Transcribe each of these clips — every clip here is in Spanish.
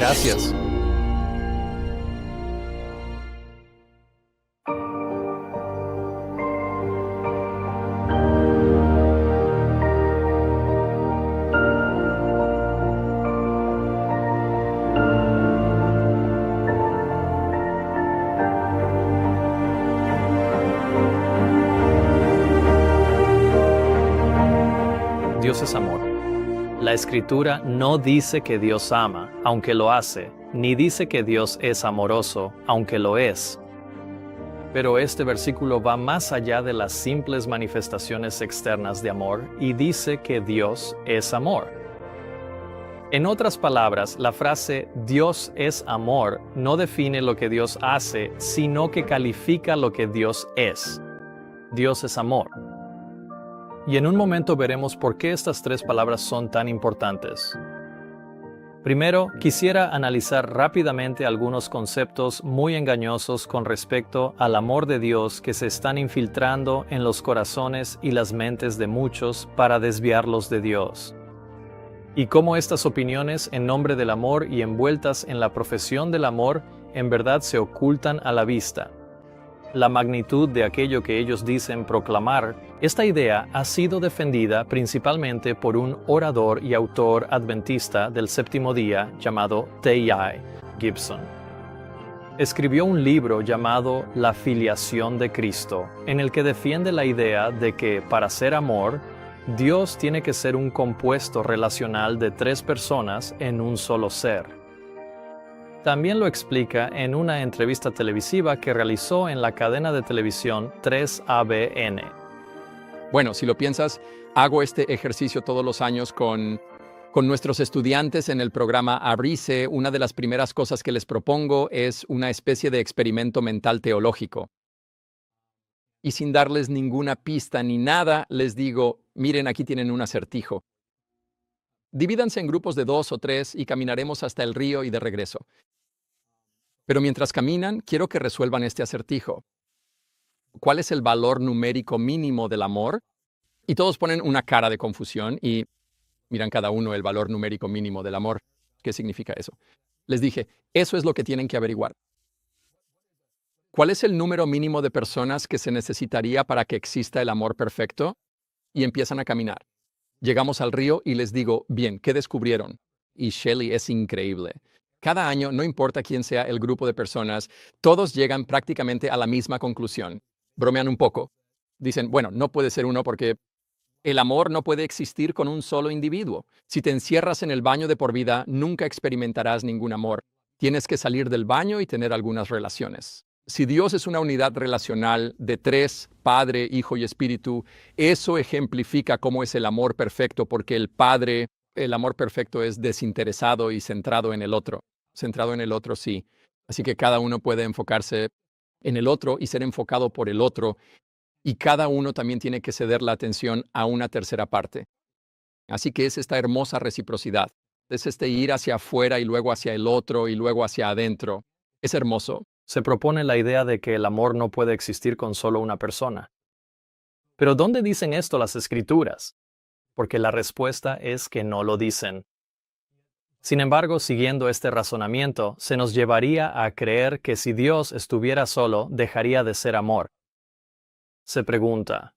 Gracias. Dios es amor. La Escritura no dice que Dios ama, aunque lo hace, ni dice que Dios es amoroso, aunque lo es. Pero este versículo va más allá de las simples manifestaciones externas de amor y dice que Dios es amor. En otras palabras, la frase Dios es amor no define lo que Dios hace, sino que califica lo que Dios es. Dios es amor. Y en un momento veremos por qué estas tres palabras son tan importantes. Primero, quisiera analizar rápidamente algunos conceptos muy engañosos con respecto al amor de Dios que se están infiltrando en los corazones y las mentes de muchos para desviarlos de Dios. Y cómo estas opiniones en nombre del amor y envueltas en la profesión del amor en verdad se ocultan a la vista. La magnitud de aquello que ellos dicen proclamar, esta idea ha sido defendida principalmente por un orador y autor adventista del séptimo día llamado T.I. Gibson. Escribió un libro llamado La filiación de Cristo, en el que defiende la idea de que, para ser amor, Dios tiene que ser un compuesto relacional de tres personas en un solo ser. También lo explica en una entrevista televisiva que realizó en la cadena de televisión 3ABN. Bueno, si lo piensas, hago este ejercicio todos los años con nuestros estudiantes en el programa Abrirse. Una de las primeras cosas que les propongo es una especie de experimento mental teológico. Y sin darles ninguna pista ni nada, les digo, miren, aquí tienen un acertijo. Divídanse en grupos de 2 o 3 y caminaremos hasta el río y de regreso. Pero mientras caminan, quiero que resuelvan este acertijo. ¿Cuál es el valor numérico mínimo del amor? Y todos ponen una cara de confusión y miran cada uno el valor numérico mínimo del amor. ¿Qué significa eso? Les dije, eso es lo que tienen que averiguar. ¿Cuál es el número mínimo de personas que se necesitaría para que exista el amor perfecto? Y empiezan a caminar. Llegamos al río y les digo, bien, ¿qué descubrieron? Y Shelley es increíble. Cada año, no importa quién sea el grupo de personas, todos llegan prácticamente a la misma conclusión. Bromean un poco. Dicen, bueno, no puede ser uno porque el amor no puede existir con un solo individuo. Si te encierras en el baño de por vida, nunca experimentarás ningún amor. Tienes que salir del baño y tener algunas relaciones. Si Dios es una unidad relacional de 3, Padre, Hijo y Espíritu, eso ejemplifica cómo es el amor perfecto, porque el amor perfecto es desinteresado y centrado en el otro. Centrado en el otro, sí. Así que cada uno puede enfocarse en el otro y ser enfocado por el otro, y cada uno también tiene que ceder la atención a una tercera parte. Así que es esta hermosa reciprocidad. Es este ir hacia afuera y luego hacia el otro y luego hacia adentro. Es hermoso. Se propone la idea de que el amor no puede existir con solo una persona. Pero ¿dónde dicen esto las Escrituras? Porque la respuesta es que no lo dicen. Sin embargo, siguiendo este razonamiento, se nos llevaría a creer que si Dios estuviera solo, dejaría de ser amor. Se pregunta,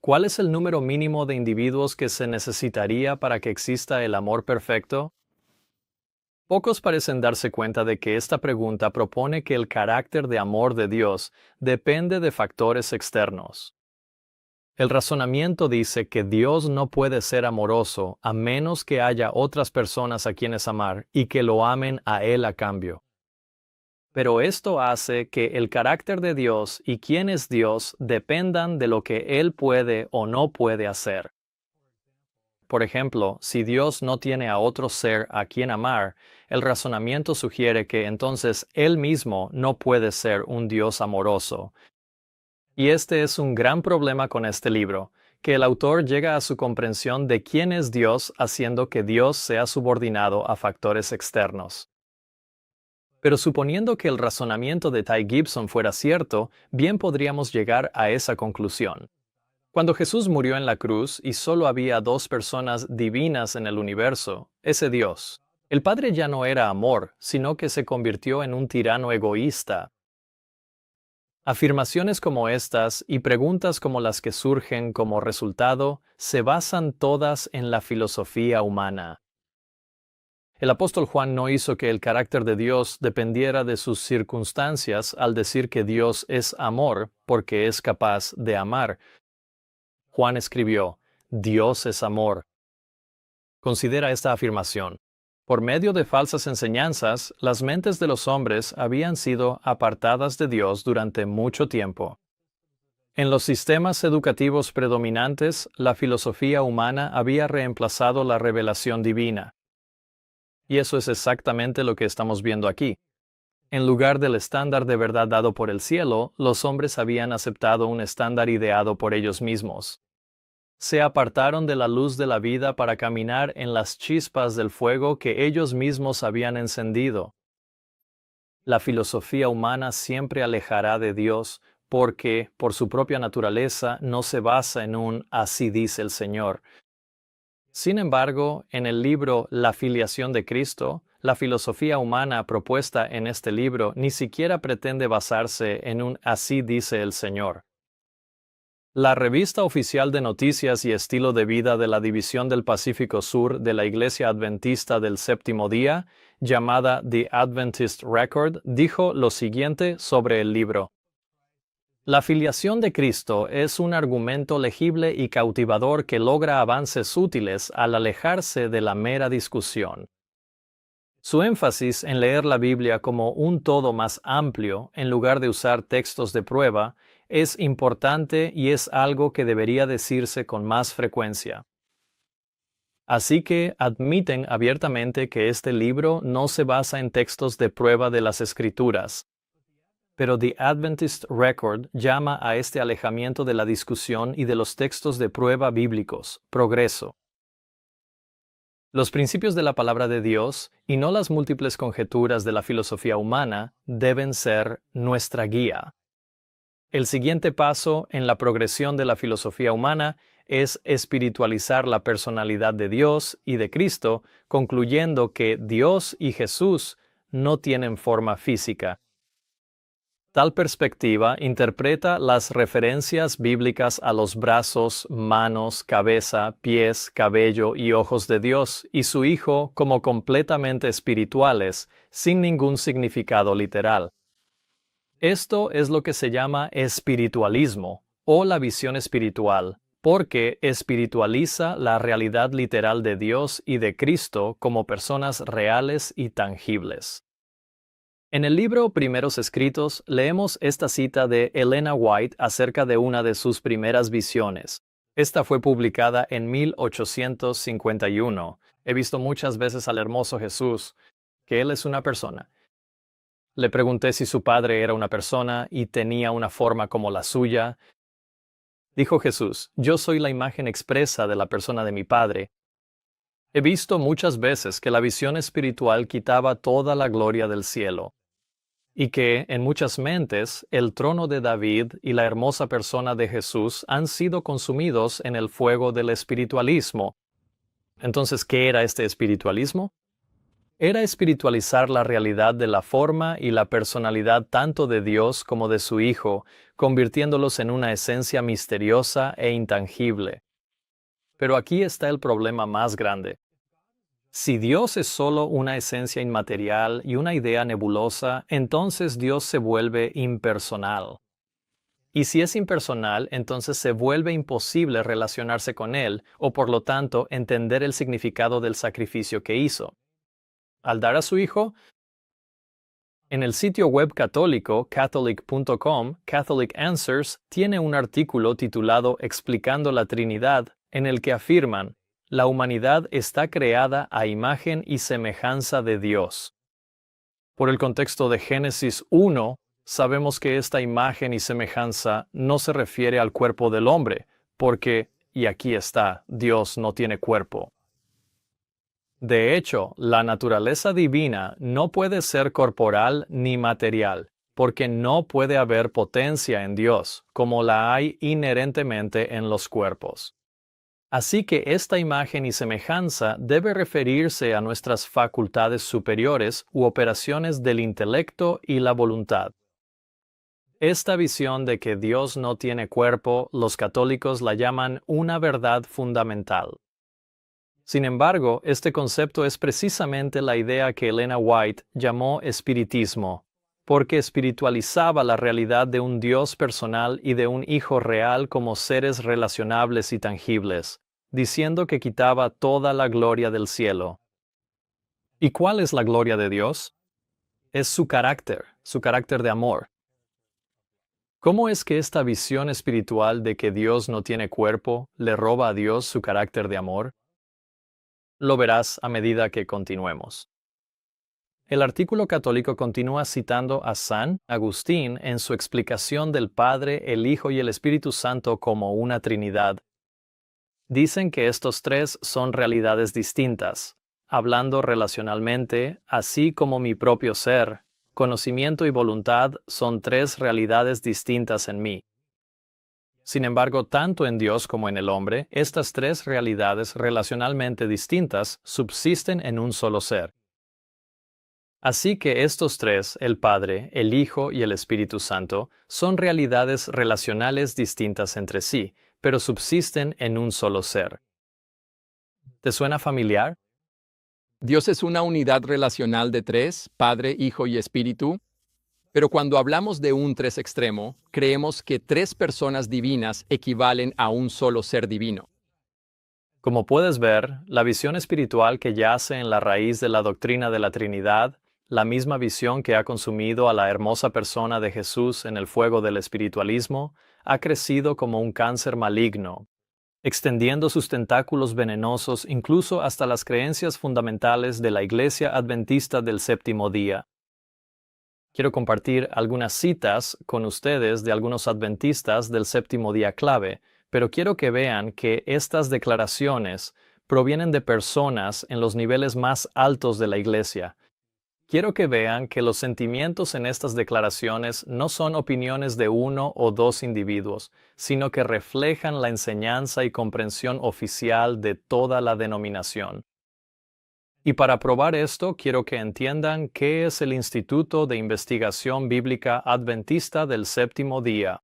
¿cuál es el número mínimo de individuos que se necesitaría para que exista el amor perfecto? Pocos parecen darse cuenta de que esta pregunta propone que el carácter de amor de Dios depende de factores externos. El razonamiento dice que Dios no puede ser amoroso a menos que haya otras personas a quienes amar y que lo amen a Él a cambio. Pero esto hace que el carácter de Dios y quién es Dios dependan de lo que Él puede o no puede hacer. Por ejemplo, si Dios no tiene a otro ser a quien amar, el razonamiento sugiere que entonces Él mismo no puede ser un Dios amoroso. Y este es un gran problema con este libro, que el autor llega a su comprensión de quién es Dios haciendo que Dios sea subordinado a factores externos. Pero suponiendo que el razonamiento de Ty Gibson fuera cierto, bien podríamos llegar a esa conclusión. Cuando Jesús murió en la cruz y solo había 2 personas divinas en el universo, ese Dios, El padre ya no era amor, sino que se convirtió en un tirano egoísta. Afirmaciones como estas y preguntas como las que surgen como resultado se basan todas en la filosofía humana. El apóstol Juan no hizo que el carácter de Dios dependiera de sus circunstancias al decir que Dios es amor porque es capaz de amar. Juan escribió, Dios es amor. Considera esta afirmación. Por medio de falsas enseñanzas, las mentes de los hombres habían sido apartadas de Dios durante mucho tiempo. En los sistemas educativos predominantes, la filosofía humana había reemplazado la revelación divina. Y eso es exactamente lo que estamos viendo aquí. En lugar del estándar de verdad dado por el cielo, los hombres habían aceptado un estándar ideado por ellos mismos. Se apartaron de la luz de la vida para caminar en las chispas del fuego que ellos mismos habían encendido. La filosofía humana siempre alejará de Dios porque, por su propia naturaleza, no se basa en un así dice el Señor. Sin embargo, en el libro La filiación de Cristo, la filosofía humana propuesta en este libro ni siquiera pretende basarse en un así dice el Señor. La revista oficial de noticias y estilo de vida de la División del Pacífico Sur de la Iglesia Adventista del Séptimo Día, llamada The Adventist Record, dijo lo siguiente sobre el libro. La filiación de Cristo es un argumento legible y cautivador que logra avances útiles al alejarse de la mera discusión. Su énfasis en leer la Biblia como un todo más amplio, en lugar de usar textos de prueba, es importante y es algo que debería decirse con más frecuencia. Así que admiten abiertamente que este libro no se basa en textos de prueba de las Escrituras. Pero The Adventist Record llama a este alejamiento de la discusión y de los textos de prueba bíblicos, progreso. Los principios de la palabra de Dios, y no las múltiples conjeturas de la filosofía humana, deben ser nuestra guía. El siguiente paso en la progresión de la filosofía humana es espiritualizar la personalidad de Dios y de Cristo, concluyendo que Dios y Jesús no tienen forma física. Tal perspectiva interpreta las referencias bíblicas a los brazos, manos, cabeza, pies, cabello y ojos de Dios y su Hijo como completamente espirituales, sin ningún significado literal. Esto es lo que se llama espiritualismo, o la visión espiritual, porque espiritualiza la realidad literal de Dios y de Cristo como personas reales y tangibles. En el libro Primeros Escritos leemos esta cita de Elena White acerca de una de sus primeras visiones. Esta fue publicada en 1851. He visto muchas veces al hermoso Jesús, que Él es una persona. Le pregunté si su padre era una persona y tenía una forma como la suya. Dijo Jesús, yo soy la imagen expresa de la persona de mi Padre. He visto muchas veces que la visión espiritual quitaba toda la gloria del cielo, y que, en muchas mentes, el trono de David y la hermosa persona de Jesús han sido consumidos en el fuego del espiritualismo. Entonces, ¿qué era este espiritualismo? Era espiritualizar la realidad de la forma y la personalidad tanto de Dios como de su Hijo, convirtiéndolos en una esencia misteriosa e intangible. Pero aquí está el problema más grande. Si Dios es solo una esencia inmaterial y una idea nebulosa, entonces Dios se vuelve impersonal. Y si es impersonal, entonces se vuelve imposible relacionarse con Él, o por lo tanto entender el significado del sacrificio que hizo. Al dar a su Hijo, en el sitio web católico catholic.com, Catholic Answers tiene un artículo titulado Explicando la Trinidad, en el que afirman, la humanidad está creada a imagen y semejanza de Dios. Por el contexto de Génesis 1, sabemos que esta imagen y semejanza no se refiere al cuerpo del hombre, porque, y aquí está, Dios no tiene cuerpo. De hecho, la naturaleza divina no puede ser corporal ni material, porque no puede haber potencia en Dios, como la hay inherentemente en los cuerpos. Así que esta imagen y semejanza debe referirse a nuestras facultades superiores u operaciones del intelecto y la voluntad. Esta visión de que Dios no tiene cuerpo, los católicos la llaman una verdad fundamental. Sin embargo, este concepto es precisamente la idea que Elena White llamó espiritismo, porque espiritualizaba la realidad de un Dios personal y de un Hijo real como seres relacionables y tangibles, diciendo que quitaba toda la gloria del cielo. ¿Y cuál es la gloria de Dios? Es su carácter de amor. ¿Cómo es que esta visión espiritual de que Dios no tiene cuerpo le roba a Dios su carácter de amor? Lo verás a medida que continuemos. El artículo católico continúa citando a San Agustín en su explicación del Padre, el Hijo y el Espíritu Santo como una Trinidad. Dicen que estos tres son realidades distintas, hablando relacionalmente, así como mi propio ser, conocimiento y voluntad son tres realidades distintas en mí. Sin embargo, tanto en Dios como en el hombre, estas tres realidades relacionalmente distintas subsisten en un solo ser. Así que estos tres, el Padre, el Hijo y el Espíritu Santo, son realidades relacionales distintas entre sí, pero subsisten en un solo ser. ¿Te suena familiar? Dios es una unidad relacional de tres, Padre, Hijo y Espíritu, pero cuando hablamos de un tres extremo, creemos que tres personas divinas equivalen a un solo ser divino. Como puedes ver, la visión espiritual que yace en la raíz de la doctrina de la Trinidad, la misma visión que ha consumido a la hermosa persona de Jesús en el fuego del espiritualismo, ha crecido como un cáncer maligno, extendiendo sus tentáculos venenosos incluso hasta las creencias fundamentales de la Iglesia Adventista del Séptimo Día. Quiero compartir algunas citas con ustedes de algunos adventistas del Séptimo Día clave, pero quiero que vean que estas declaraciones provienen de personas en los niveles más altos de la Iglesia. Quiero que vean que los sentimientos en estas declaraciones no son opiniones de uno o dos individuos, sino que reflejan la enseñanza y comprensión oficial de toda la denominación. Y para probar esto, quiero que entiendan qué es el Instituto de Investigación Bíblica Adventista del Séptimo Día.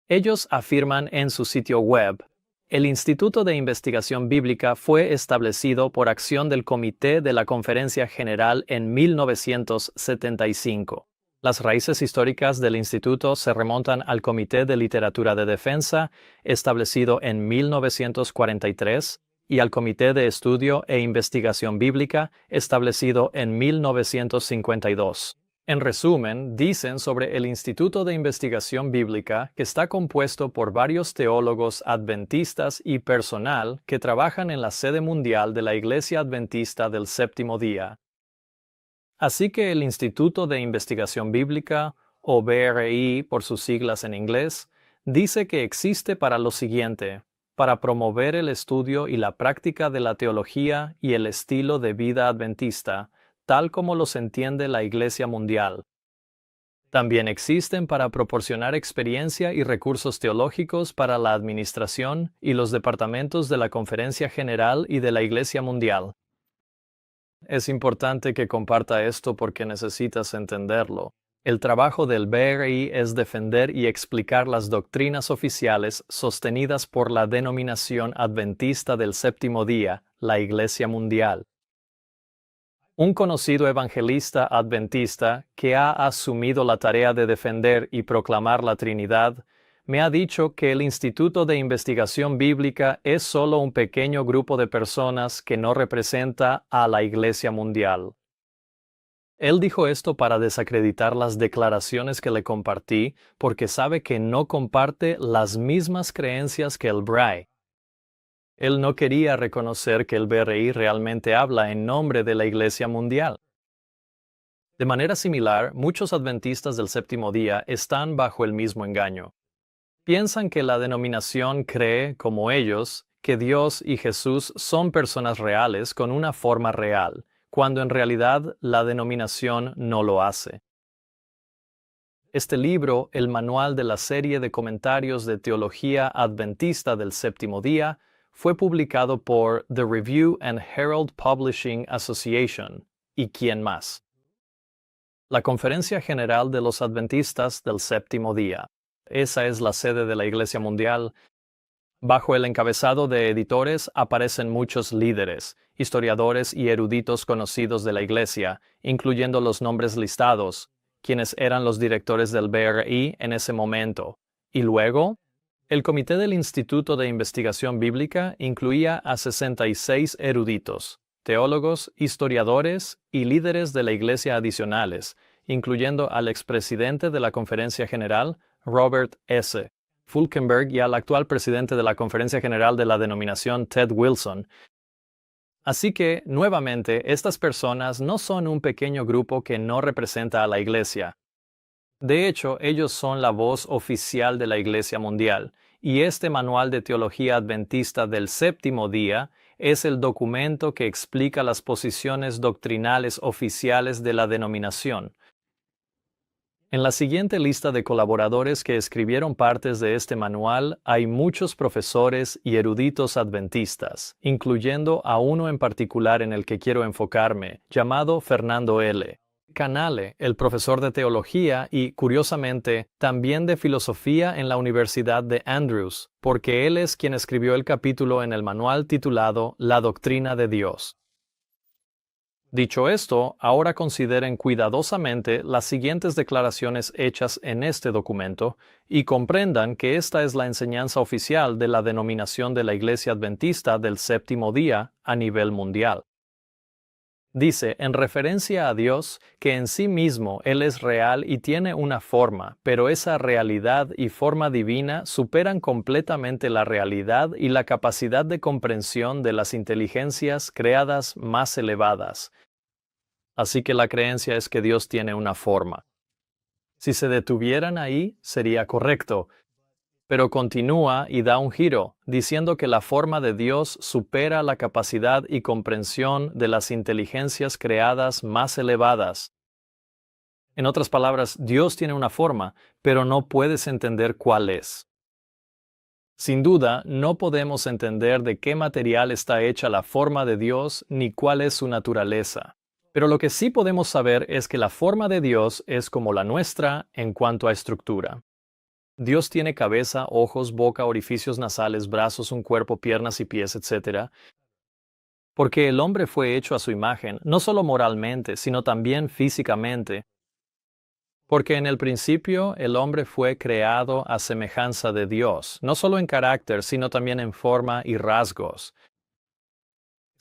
Ellos afirman en su sitio web: el Instituto de Investigación Bíblica fue establecido por acción del Comité de la Conferencia General en 1975. Las raíces históricas del instituto se remontan al Comité de Literatura de Defensa, establecido en 1943, y al Comité de Estudio e Investigación Bíblica, establecido en 1952. En resumen, dicen sobre el Instituto de Investigación Bíblica que está compuesto por varios teólogos adventistas y personal que trabajan en la sede mundial de la Iglesia Adventista del Séptimo Día. Así que el Instituto de Investigación Bíblica, o BRI por sus siglas en inglés, dice que existe para lo siguiente: para promover el estudio y la práctica de la teología y el estilo de vida adventista, tal como los entiende la Iglesia Mundial. También existen para proporcionar experiencia y recursos teológicos para la administración y los departamentos de la Conferencia General y de la Iglesia Mundial. Es importante que comparta esto porque necesitas entenderlo. El trabajo del BRI es defender y explicar las doctrinas oficiales sostenidas por la denominación adventista del Séptimo Día, la Iglesia Mundial. Un conocido evangelista adventista que ha asumido la tarea de defender y proclamar la Trinidad me ha dicho que el Instituto de Investigación Bíblica es solo un pequeño grupo de personas que no representa a la Iglesia Mundial. Él dijo esto para desacreditar las declaraciones que le compartí porque sabe que no comparte las mismas creencias que el BRI. Él no quería reconocer que el BRI realmente habla en nombre de la Iglesia Mundial. De manera similar, muchos adventistas del Séptimo Día están bajo el mismo engaño. Piensan que la denominación cree, como ellos, que Dios y Jesús son personas reales con una forma real, cuando en realidad la denominación no lo hace. Este libro, el manual de la serie de comentarios de teología adventista del Séptimo Día, fue publicado por The Review and Herald Publishing Association. ¿Y quién más? La Conferencia General de los Adventistas del Séptimo Día. Esa es la sede de la Iglesia Mundial. Bajo el encabezado de editores aparecen muchos líderes, historiadores y eruditos conocidos de la Iglesia, incluyendo los nombres listados, quienes eran los directores del BRI en ese momento. Y luego, el Comité del Instituto de Investigación Bíblica incluía a 66 eruditos, teólogos, historiadores y líderes de la Iglesia adicionales, incluyendo al expresidente de la Conferencia General, Robert S. Fulkenberg, y al actual presidente de la Conferencia General de la denominación, Ted Wilson. Así que, nuevamente, estas personas no son un pequeño grupo que no representa a la Iglesia. De hecho, ellos son la voz oficial de la Iglesia Mundial, y este manual de teología adventista del séptimo día es el documento que explica las posiciones doctrinales oficiales de la denominación. En la siguiente lista de colaboradores que escribieron partes de este manual hay muchos profesores y eruditos adventistas, incluyendo a uno en particular en el que quiero enfocarme, llamado Fernando L. Canale, el profesor de teología y, curiosamente, también de filosofía en la Universidad de Andrews, porque él es quien escribió el capítulo en el manual titulado La Doctrina de Dios. Dicho esto, ahora consideren cuidadosamente las siguientes declaraciones hechas en este documento y comprendan que esta es la enseñanza oficial de la denominación de la Iglesia Adventista del Séptimo Día a nivel mundial. Dice, en referencia a Dios, que en sí mismo Él es real y tiene una forma, pero esa realidad y forma divina superan completamente la realidad y la capacidad de comprensión de las inteligencias creadas más elevadas. Así que la creencia es que Dios tiene una forma. Si se detuvieran ahí, sería correcto. Pero continúa y da un giro, diciendo que la forma de Dios supera la capacidad y comprensión de las inteligencias creadas más elevadas. En otras palabras, Dios tiene una forma, pero no puedes entender cuál es. Sin duda, no podemos entender de qué material está hecha la forma de Dios ni cuál es su naturaleza. Pero lo que sí podemos saber es que la forma de Dios es como la nuestra en cuanto a estructura. Dios tiene cabeza, ojos, boca, orificios nasales, brazos, un cuerpo, piernas y pies, etc. Porque el hombre fue hecho a su imagen, no solo moralmente, sino también físicamente. Porque en el principio el hombre fue creado a semejanza de Dios, no solo en carácter, sino también en forma y rasgos.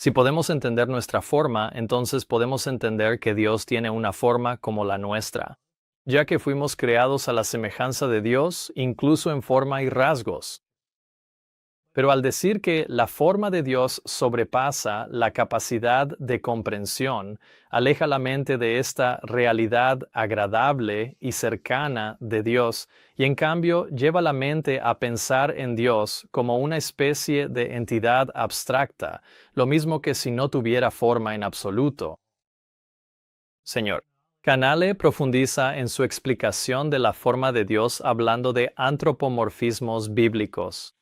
Si podemos entender nuestra forma, entonces podemos entender que Dios tiene una forma como la nuestra, ya que fuimos creados a la semejanza de Dios, incluso en forma y rasgos. Pero al decir que la forma de Dios sobrepasa la capacidad de comprensión, aleja la mente de esta realidad agradable y cercana de Dios, y en cambio lleva la mente a pensar en Dios como una especie de entidad abstracta, lo mismo que si no tuviera forma en absoluto. Señor. Canale profundiza en su explicación de la forma de Dios hablando de antropomorfismos bíblicos.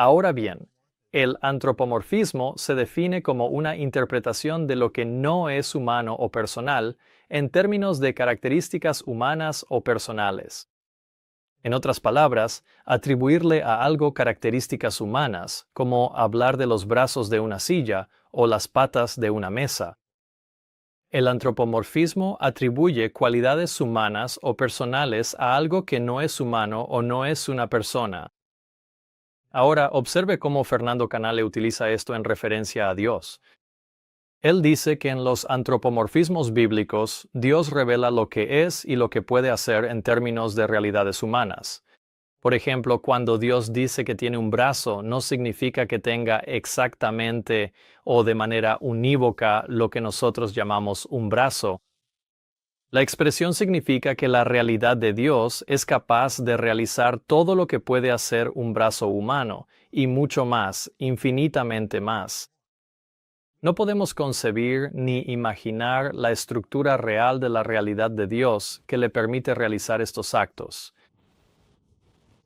Ahora bien, el antropomorfismo se define como una interpretación de lo que no es humano o personal en términos de características humanas o personales. En otras palabras, atribuirle a algo características humanas, como hablar de los brazos de una silla o las patas de una mesa. El antropomorfismo atribuye cualidades humanas o personales a algo que no es humano o no es una persona. Ahora, observe cómo Fernando Canale utiliza esto en referencia a Dios. Él dice que en los antropomorfismos bíblicos, Dios revela lo que es y lo que puede hacer en términos de realidades humanas. Por ejemplo, cuando Dios dice que tiene un brazo, no significa que tenga exactamente o de manera unívoca lo que nosotros llamamos un brazo. La expresión significa que la realidad de Dios es capaz de realizar todo lo que puede hacer un brazo humano, y mucho más, infinitamente más. No podemos concebir ni imaginar la estructura real de la realidad de Dios que le permite realizar estos actos.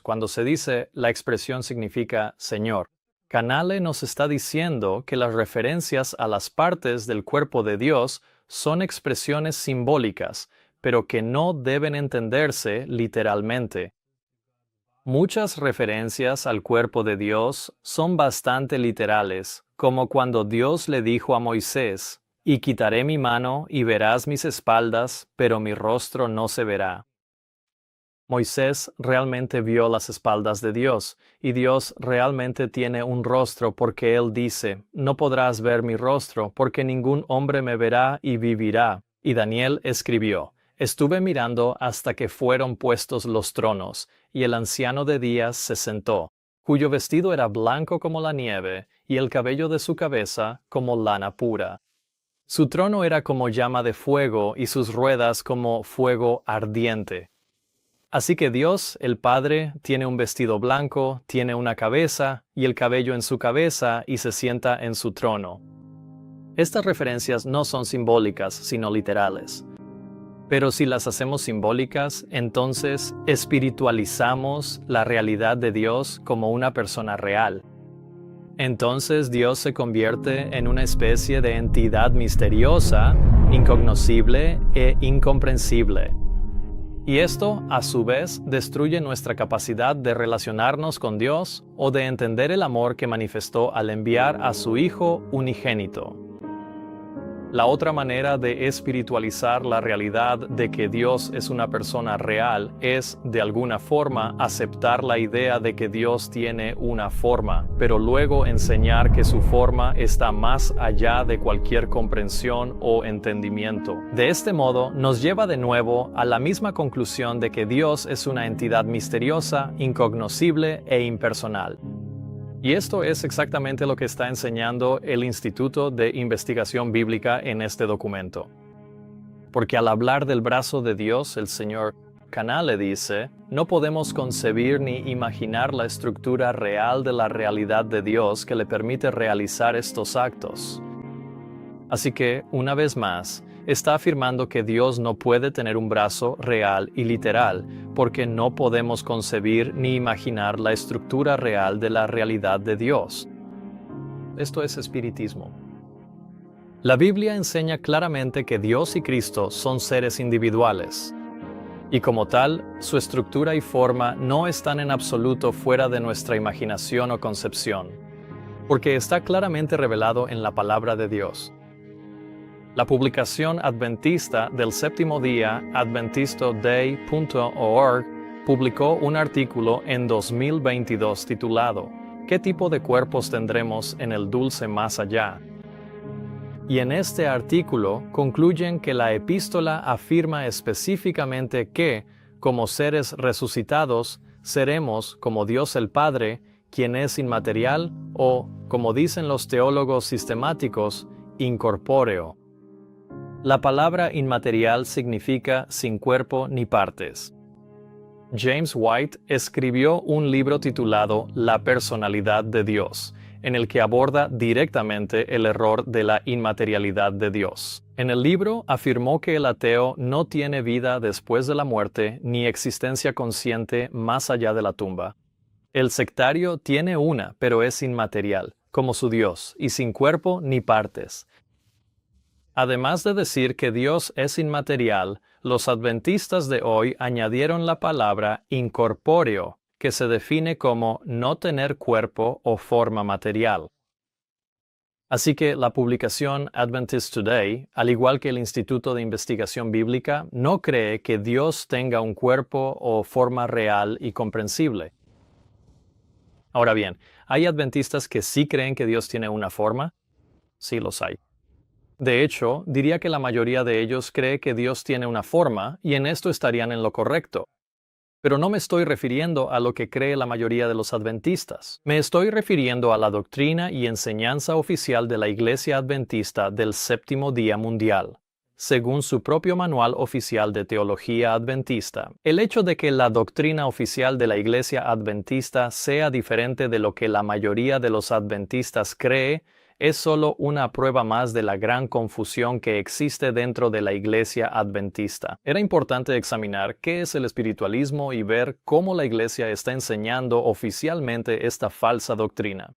Cuando se dice, la expresión significa Señor. Canale nos está diciendo que las referencias a las partes del cuerpo de Dios son expresiones simbólicas, pero que no deben entenderse literalmente. Muchas referencias al cuerpo de Dios son bastante literales, como cuando Dios le dijo a Moisés, «Y quitaré mi mano y verás mis espaldas, pero mi rostro no se verá». Moisés realmente vio las espaldas de Dios, y Dios realmente tiene un rostro porque Él dice, «No podrás ver mi rostro, porque ningún hombre me verá y vivirá». Y Daniel escribió, «Estuve mirando hasta que fueron puestos los tronos, y el anciano de días se sentó, cuyo vestido era blanco como la nieve, y el cabello de su cabeza como lana pura. Su trono era como llama de fuego, y sus ruedas como fuego ardiente». Así que Dios, el Padre, tiene un vestido blanco, tiene una cabeza, y el cabello en su cabeza, y se sienta en su trono. Estas referencias no son simbólicas, sino literales. Pero si las hacemos simbólicas, entonces espiritualizamos la realidad de Dios como una persona real. Entonces Dios se convierte en una especie de entidad misteriosa, incognoscible e incomprensible. Y esto, a su vez, destruye nuestra capacidad de relacionarnos con Dios o de entender el amor que manifestó al enviar a su Hijo unigénito. La otra manera de espiritualizar la realidad de que Dios es una persona real es, de alguna forma, aceptar la idea de que Dios tiene una forma, pero luego enseñar que su forma está más allá de cualquier comprensión o entendimiento. De este modo, nos lleva de nuevo a la misma conclusión de que Dios es una entidad misteriosa, incognoscible e impersonal. Y esto es exactamente lo que está enseñando el Instituto de Investigación Bíblica en este documento. Porque al hablar del brazo de Dios, el señor Canale dice, no podemos concebir ni imaginar la estructura real de la realidad de Dios que le permite realizar estos actos. Así que, una vez más, está afirmando que Dios no puede tener un brazo real y literal, porque no podemos concebir ni imaginar la estructura real de la realidad de Dios. Esto es espiritismo. La Biblia enseña claramente que Dios y Cristo son seres individuales, y como tal, su estructura y forma no están en absoluto fuera de nuestra imaginación o concepción, porque está claramente revelado en la palabra de Dios. La publicación adventista del séptimo día, adventistoday.org, publicó un artículo en 2022 titulado ¿Qué tipo de cuerpos tendremos en el dulce más allá? Y en este artículo concluyen que la epístola afirma específicamente que, como seres resucitados, seremos como Dios el Padre, quien es inmaterial, o, como dicen los teólogos sistemáticos, incorpóreo. La palabra inmaterial significa sin cuerpo ni partes. James White escribió un libro titulado La personalidad de Dios, en el que aborda directamente el error de la inmaterialidad de Dios. En el libro afirmó que el ateo no tiene vida después de la muerte ni existencia consciente más allá de la tumba. El sectario tiene una, pero es inmaterial, como su Dios, y sin cuerpo ni partes. Además de decir que Dios es inmaterial, los adventistas de hoy añadieron la palabra incorpóreo, que se define como no tener cuerpo o forma material. Así que la publicación Adventist Today, al igual que el Instituto de Investigación Bíblica, no cree que Dios tenga un cuerpo o forma real y comprensible. Ahora bien, ¿hay adventistas que sí creen que Dios tiene una forma? Sí los hay. De hecho, diría que la mayoría de ellos cree que Dios tiene una forma, y en esto estarían en lo correcto. Pero no me estoy refiriendo a lo que cree la mayoría de los adventistas. Me estoy refiriendo a la doctrina y enseñanza oficial de la Iglesia Adventista del Séptimo Día Mundial. Según su propio manual oficial de teología adventista, el hecho de que la doctrina oficial de la Iglesia Adventista sea diferente de lo que la mayoría de los adventistas cree, es solo una prueba más de la gran confusión que existe dentro de la Iglesia Adventista. Era importante examinar qué es el espiritualismo y ver cómo la Iglesia está enseñando oficialmente esta falsa doctrina.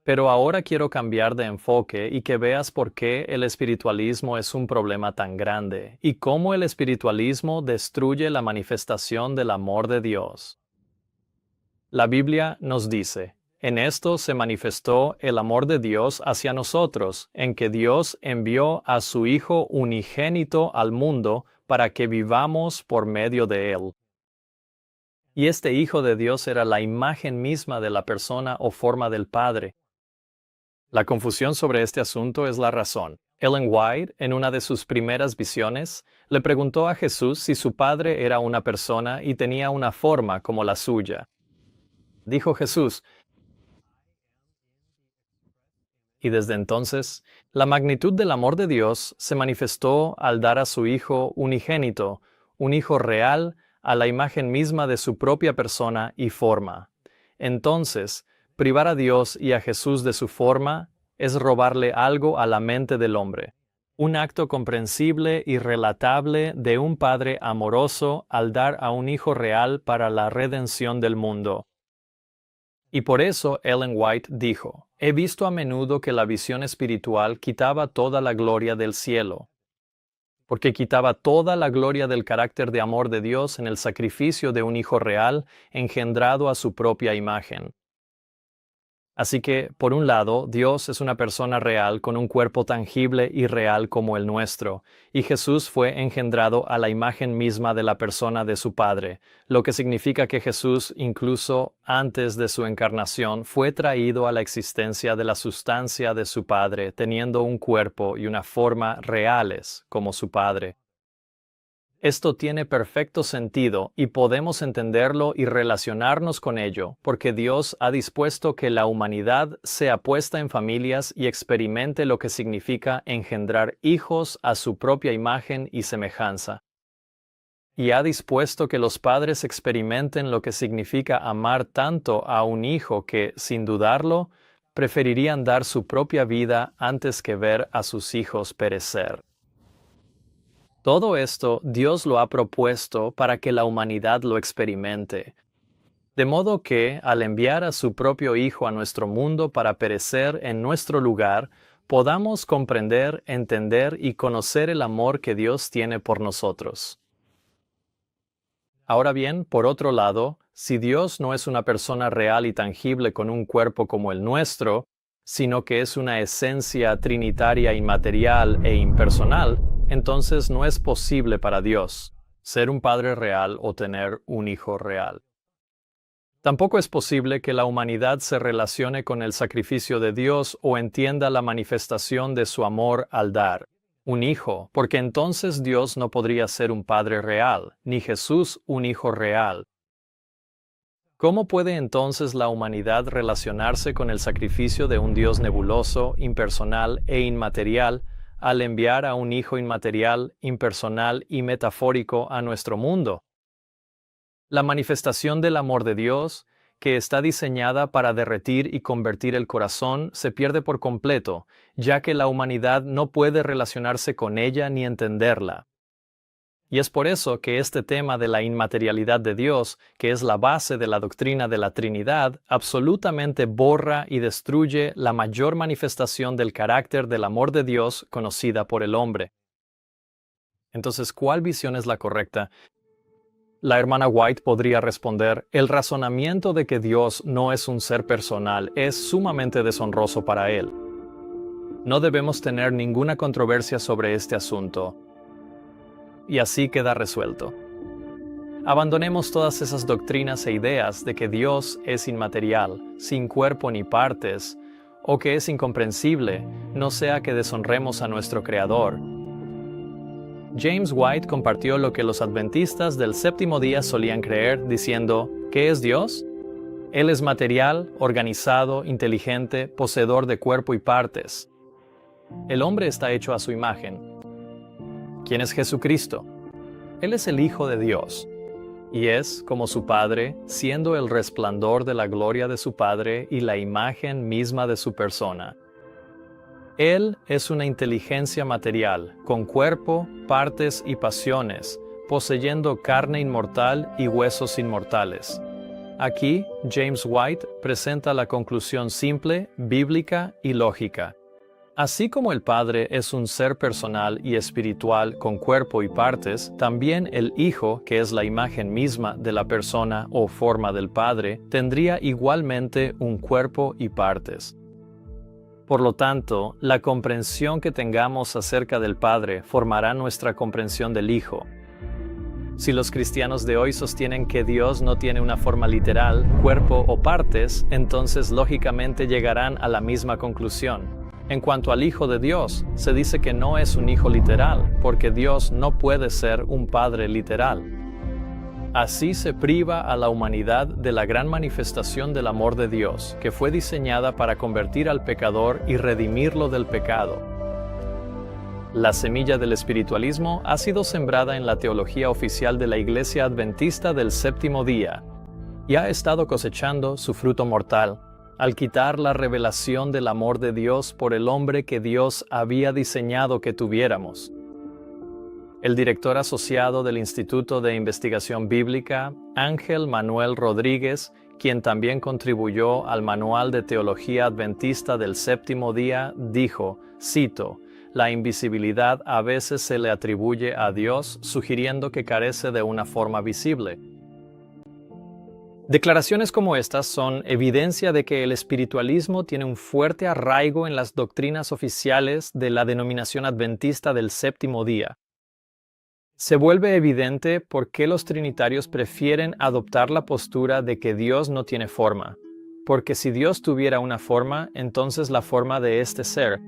Pero ahora quiero cambiar de enfoque y que veas por qué el espiritualismo es un problema tan grande y cómo el espiritualismo destruye la manifestación del amor de Dios. La Biblia nos dice, en esto se manifestó el amor de Dios hacia nosotros, en que Dios envió a su Hijo unigénito al mundo para que vivamos por medio de Él. Y este Hijo de Dios era la imagen misma de la persona o forma del Padre. La confusión sobre este asunto es la razón. Ellen White, en una de sus primeras visiones, le preguntó a Jesús si su Padre era una persona y tenía una forma como la suya. Dijo Jesús, y desde entonces, la magnitud del amor de Dios se manifestó al dar a su Hijo unigénito, un Hijo real, a la imagen misma de su propia persona y forma. Entonces, privar a Dios y a Jesús de su forma es robarle algo a la mente del hombre, un acto comprensible y relatable de un Padre amoroso al dar a un Hijo real para la redención del mundo. Y por eso Ellen White dijo, he visto a menudo que la visión espiritual quitaba toda la gloria del cielo, porque quitaba toda la gloria del carácter de amor de Dios en el sacrificio de un Hijo real engendrado a su propia imagen. Así que, por un lado, Dios es una persona real con un cuerpo tangible y real como el nuestro, y Jesús fue engendrado a la imagen misma de la persona de su Padre, lo que significa que Jesús, incluso antes de su encarnación, fue traído a la existencia de la sustancia de su Padre, teniendo un cuerpo y una forma reales como su Padre. Esto tiene perfecto sentido y podemos entenderlo y relacionarnos con ello, porque Dios ha dispuesto que la humanidad sea puesta en familias y experimente lo que significa engendrar hijos a su propia imagen y semejanza. Y ha dispuesto que los padres experimenten lo que significa amar tanto a un hijo que, sin dudarlo, preferirían dar su propia vida antes que ver a sus hijos perecer. Todo esto Dios lo ha propuesto para que la humanidad lo experimente. De modo que, al enviar a su propio Hijo a nuestro mundo para perecer en nuestro lugar, podamos comprender, entender y conocer el amor que Dios tiene por nosotros. Ahora bien, por otro lado, si Dios no es una persona real y tangible con un cuerpo como el nuestro, sino que es una esencia trinitaria inmaterial e impersonal, entonces no es posible para Dios ser un Padre real o tener un Hijo real. Tampoco es posible que la humanidad se relacione con el sacrificio de Dios o entienda la manifestación de su amor al dar un hijo, porque entonces Dios no podría ser un Padre real, ni Jesús un Hijo real. ¿Cómo puede entonces la humanidad relacionarse con el sacrificio de un Dios nebuloso, impersonal e inmaterial al enviar a un Hijo inmaterial, impersonal y metafórico a nuestro mundo? La manifestación del amor de Dios, que está diseñada para derretir y convertir el corazón, se pierde por completo, ya que la humanidad no puede relacionarse con ella ni entenderla. Y es por eso que este tema de la inmaterialidad de Dios, que es la base de la doctrina de la Trinidad, absolutamente borra y destruye la mayor manifestación del carácter del amor de Dios conocida por el hombre. Entonces, ¿cuál visión es la correcta? La hermana White podría responder, el razonamiento de que Dios no es un ser personal es sumamente deshonroso para él. No debemos tener ninguna controversia sobre este asunto. Y así queda resuelto. Abandonemos todas esas doctrinas e ideas de que Dios es inmaterial, sin cuerpo ni partes, o que es incomprensible, no sea que deshonremos a nuestro Creador. James White compartió lo que los adventistas del séptimo día solían creer, diciendo, ¿qué es Dios? Él es material, organizado, inteligente, poseedor de cuerpo y partes. El hombre está hecho a su imagen. ¿Quién es Jesucristo? Él es el Hijo de Dios, y es, como su Padre, siendo el resplandor de la gloria de su Padre y la imagen misma de su persona. Él es una inteligencia material, con cuerpo, partes y pasiones, poseyendo carne inmortal y huesos inmortales. Aquí, James White presenta la conclusión simple, bíblica y lógica. Así como el Padre es un ser personal y espiritual con cuerpo y partes, también el Hijo, que es la imagen misma de la persona o forma del Padre, tendría igualmente un cuerpo y partes. Por lo tanto, la comprensión que tengamos acerca del Padre formará nuestra comprensión del Hijo. Si los cristianos de hoy sostienen que Dios no tiene una forma literal, cuerpo o partes, entonces lógicamente llegarán a la misma conclusión. En cuanto al Hijo de Dios, se dice que no es un hijo literal, porque Dios no puede ser un Padre literal. Así se priva a la humanidad de la gran manifestación del amor de Dios, que fue diseñada para convertir al pecador y redimirlo del pecado. La semilla del espiritualismo ha sido sembrada en la teología oficial de la Iglesia Adventista del Séptimo Día y ha estado cosechando su fruto mortal, al quitar la revelación del amor de Dios por el hombre que Dios había diseñado que tuviéramos. El director asociado del Instituto de Investigación Bíblica, Ángel Manuel Rodríguez, quien también contribuyó al Manual de Teología Adventista del Séptimo Día, dijo, cito, «La invisibilidad a veces se le atribuye a Dios, sugiriendo que carece de una forma visible». Declaraciones como estas son evidencia de que el espiritualismo tiene un fuerte arraigo en las doctrinas oficiales de la denominación adventista del Séptimo Día. Se vuelve evidente por qué los trinitarios prefieren adoptar la postura de que Dios no tiene forma, porque si Dios tuviera una forma, entonces la forma de este ser,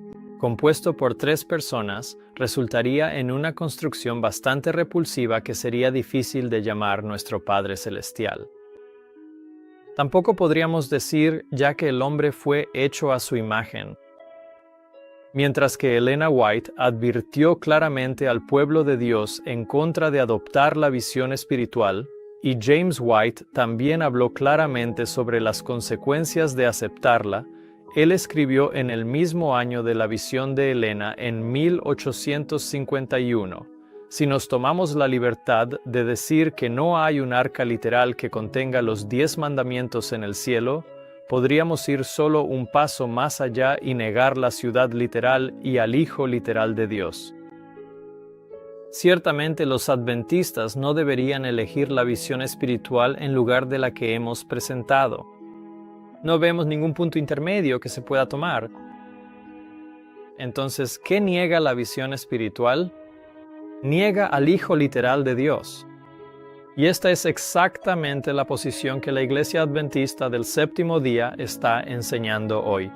compuesto por tres personas, resultaría en una construcción bastante repulsiva que sería difícil de llamar nuestro Padre Celestial. Tampoco podríamos decir ya que el hombre fue hecho a su imagen. Mientras que Elena White advirtió claramente al pueblo de Dios en contra de adoptar la visión espiritual, y James White también habló claramente sobre las consecuencias de aceptarla, él escribió en el mismo año de la visión de Elena en 1851. Si nos tomamos la libertad de decir que no hay un arca literal que contenga los 10 mandamientos en el cielo, podríamos ir solo un paso más allá y negar la ciudad literal y al Hijo literal de Dios. Ciertamente los adventistas no deberían elegir la visión espiritual en lugar de la que hemos presentado. No vemos ningún punto intermedio que se pueda tomar. Entonces, ¿qué niega la visión espiritual? Niega al Hijo literal de Dios. Y esta es exactamente la posición que la Iglesia Adventista del Séptimo Día está enseñando hoy.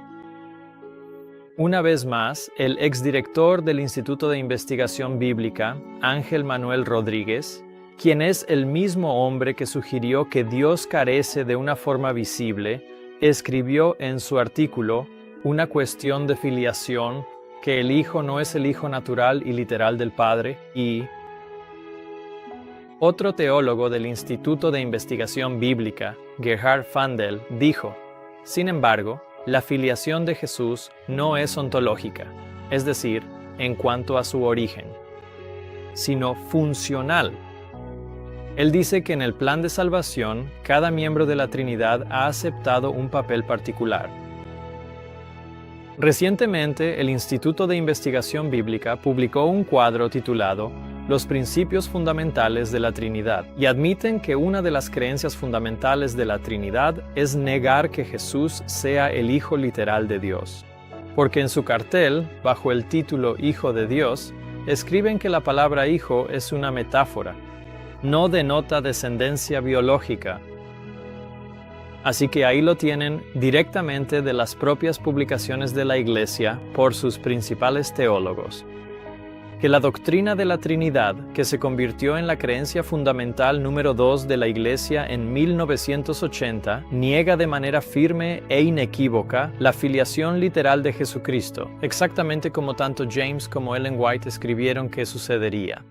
Una vez más, el exdirector del Instituto de Investigación Bíblica, Ángel Manuel Rodríguez, quien es el mismo hombre que sugirió que Dios carece de una forma visible, escribió en su artículo Una cuestión de filiación, que el Hijo no es el Hijo natural y literal del Padre, y otro teólogo del Instituto de Investigación Bíblica, Gerhard Fandel, dijo, sin embargo, la filiación de Jesús no es ontológica, es decir, en cuanto a su origen, sino funcional. Él dice que en el plan de salvación, cada miembro de la Trinidad ha aceptado un papel particular. Recientemente, el Instituto de Investigación Bíblica publicó un cuadro titulado Los principios fundamentales de la Trinidad, y admiten que una de las creencias fundamentales de la Trinidad es negar que Jesús sea el Hijo literal de Dios. Porque en su cartel, bajo el título Hijo de Dios, escriben que la palabra hijo es una metáfora, no denota descendencia biológica. Así que ahí lo tienen directamente de las propias publicaciones de la Iglesia por sus principales teólogos. Que la doctrina de la Trinidad, que se convirtió en la creencia fundamental número 2 de la Iglesia en 1980, niega de manera firme e inequívoca la filiación literal de Jesucristo, exactamente como tanto James como Ellen White escribieron que sucedería.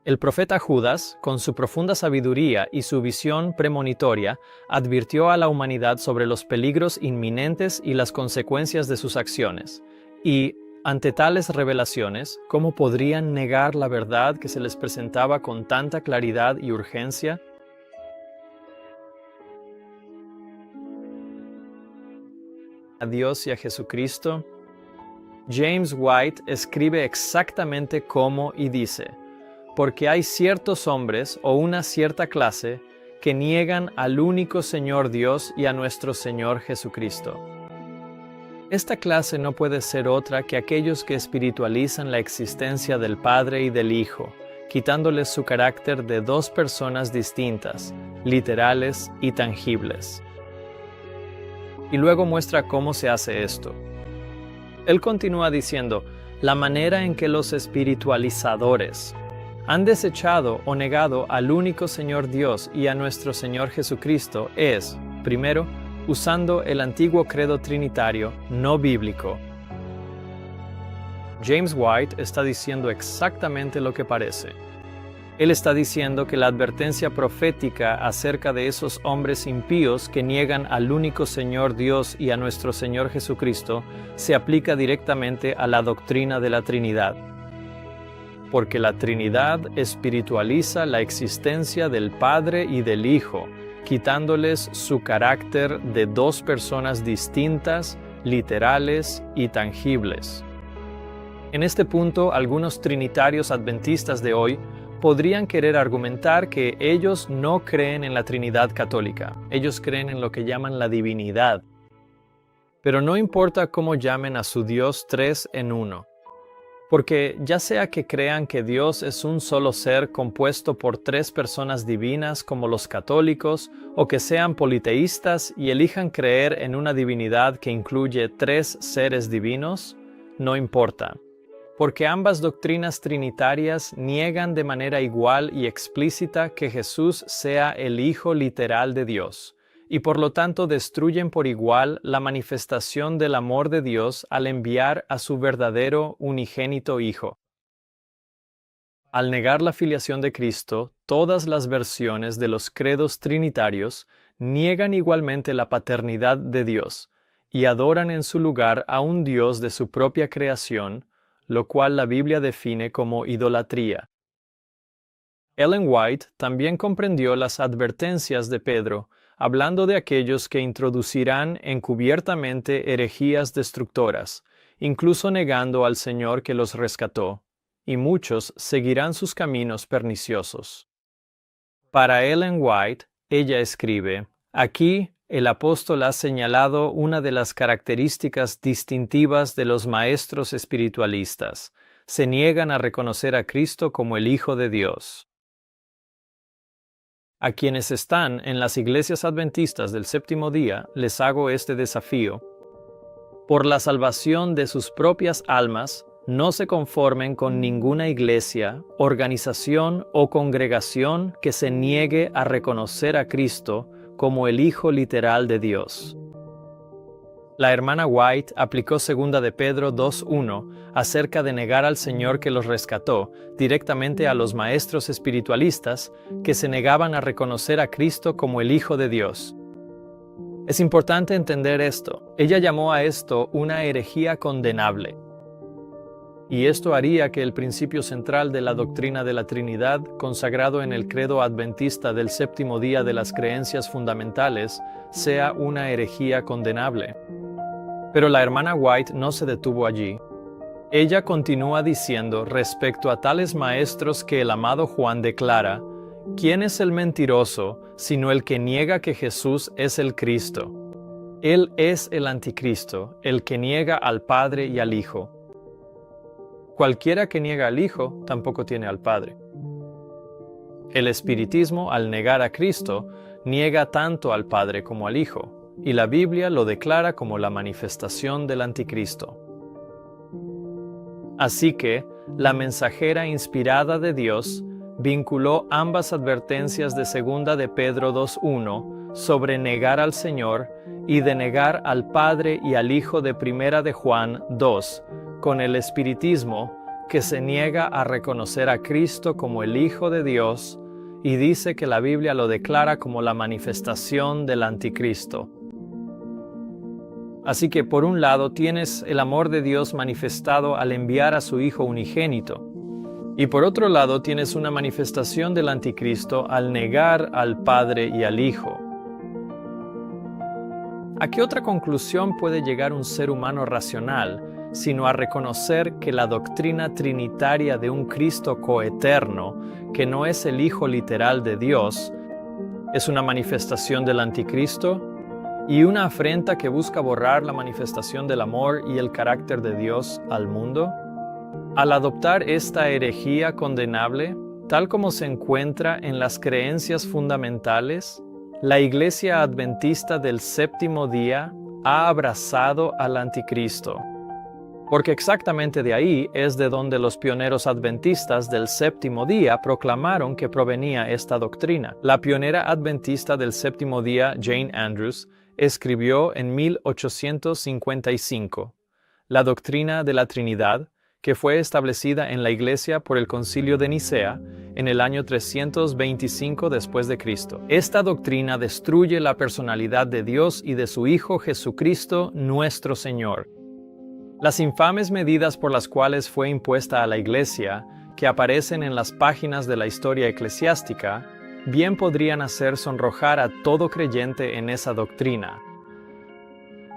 El profeta Judas, con su profunda sabiduría y su visión premonitoria, advirtió a la humanidad sobre los peligros inminentes y las consecuencias de sus acciones. Y, ante tales revelaciones, ¿cómo podrían negar la verdad que se les presentaba con tanta claridad y urgencia? a Dios y a Jesucristo? James White escribe exactamente cómo y dice: porque hay ciertos hombres o una cierta clase que niegan al único Señor Dios y a nuestro Señor Jesucristo. Esta clase no puede ser otra que aquellos que espiritualizan la existencia del Padre y del Hijo, quitándoles su carácter de dos personas distintas, literales y tangibles. Y luego muestra cómo se hace esto. Él continúa diciendo: la manera en que los espiritualizadores han desechado o negado al único Señor Dios y a nuestro Señor Jesucristo es, primero, usando el antiguo credo trinitario no bíblico. James White está diciendo exactamente lo que parece. Él está diciendo que la advertencia profética acerca de esos hombres impíos que niegan al único Señor Dios y a nuestro Señor Jesucristo se aplica directamente a la doctrina de la Trinidad. Porque la Trinidad espiritualiza la existencia del Padre y del Hijo, quitándoles su carácter de dos personas distintas, literales y tangibles. En este punto, algunos trinitarios adventistas de hoy podrían querer argumentar que ellos no creen en la Trinidad católica. Ellos creen en lo que llaman la divinidad. Pero no importa cómo llamen a su Dios tres en uno. Porque ya sea que crean que Dios es un solo ser compuesto por tres personas divinas como los católicos, o que sean politeístas y elijan creer en una divinidad que incluye tres seres divinos, no importa. Porque ambas doctrinas trinitarias niegan de manera igual y explícita que Jesús sea el Hijo literal de Dios, y por lo tanto destruyen por igual la manifestación del amor de Dios al enviar a su verdadero unigénito Hijo. Al negar la filiación de Cristo, todas las versiones de los credos trinitarios niegan igualmente la paternidad de Dios, y adoran en su lugar a un Dios de su propia creación, lo cual la Biblia define como idolatría. Ellen White también comprendió las advertencias de Pedro, hablando de aquellos que introducirán encubiertamente herejías destructoras, incluso negando al Señor que los rescató, y muchos seguirán sus caminos perniciosos. Para Ellen White, ella escribe: aquí el apóstol ha señalado una de las características distintivas de los maestros espiritualistas. Se niegan a reconocer a Cristo como el Hijo de Dios. A quienes están en las iglesias adventistas del séptimo día, les hago este desafío. Por la salvación de sus propias almas, no se conformen con ninguna iglesia, organización o congregación que se niegue a reconocer a Cristo como el Hijo literal de Dios. La hermana White aplicó 2 de Pedro 2:1 acerca de negar al Señor que los rescató directamente a los maestros espiritualistas que se negaban a reconocer a Cristo como el Hijo de Dios. Es importante entender esto. Ella llamó a esto una herejía condenable. Y esto haría que el principio central de la doctrina de la Trinidad, consagrado en el credo adventista del séptimo día de las creencias fundamentales, sea una herejía condenable. Pero la hermana White no se detuvo allí. Ella continúa diciendo respecto a tales maestros que el amado Juan declara: ¿quién es el mentiroso sino el que niega que Jesús es el Cristo? Él es el anticristo, el que niega al Padre y al Hijo. Cualquiera que niega al Hijo tampoco tiene al Padre. El espiritismo, al negar a Cristo, niega tanto al Padre como al Hijo, y la Biblia lo declara como la manifestación del anticristo. Así que, la mensajera inspirada de Dios vinculó ambas advertencias de 2 de Pedro 2:1 sobre negar al Señor y de negar al Padre y al Hijo de 1 de Juan 2, con el espiritismo que se niega a reconocer a Cristo como el Hijo de Dios y dice que la Biblia lo declara como la manifestación del anticristo. Así que por un lado tienes el amor de Dios manifestado al enviar a su Hijo unigénito, y por otro lado tienes una manifestación del anticristo al negar al Padre y al Hijo. ¿A qué otra conclusión puede llegar un ser humano racional sino a reconocer que la doctrina trinitaria de un Cristo coeterno, que no es el Hijo literal de Dios, es una manifestación del anticristo y una afrenta que busca borrar la manifestación del amor y el carácter de Dios al mundo? Al adoptar esta herejía condenable, tal como se encuentra en las creencias fundamentales, la Iglesia Adventista del Séptimo Día ha abrazado al anticristo, porque exactamente de ahí es de donde los pioneros adventistas del Séptimo Día proclamaron que provenía esta doctrina. La pionera adventista del Séptimo Día, Jane Andrews, escribió en 1855 la doctrina de la Trinidad, que fue establecida en la Iglesia por el Concilio de Nicea en el año 325 después de Cristo. Esta doctrina destruye la personalidad de Dios y de su Hijo Jesucristo, nuestro Señor. Las infames medidas por las cuales fue impuesta a la Iglesia, que aparecen en las páginas de la historia eclesiástica, bien podrían hacer sonrojar a todo creyente en esa doctrina.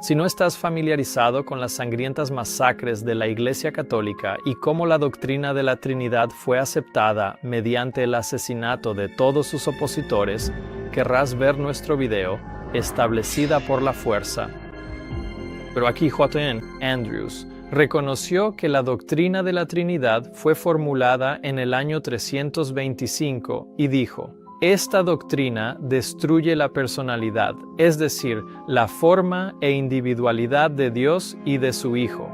Si no estás familiarizado con las sangrientas masacres de la Iglesia Católica y cómo la doctrina de la Trinidad fue aceptada mediante el asesinato de todos sus opositores, querrás ver nuestro video, Establecida por la Fuerza. Pero aquí J. Andrews reconoció que la doctrina de la Trinidad fue formulada en el año 325 y dijo: esta doctrina destruye la personalidad, es decir, la forma e individualidad de Dios y de su Hijo.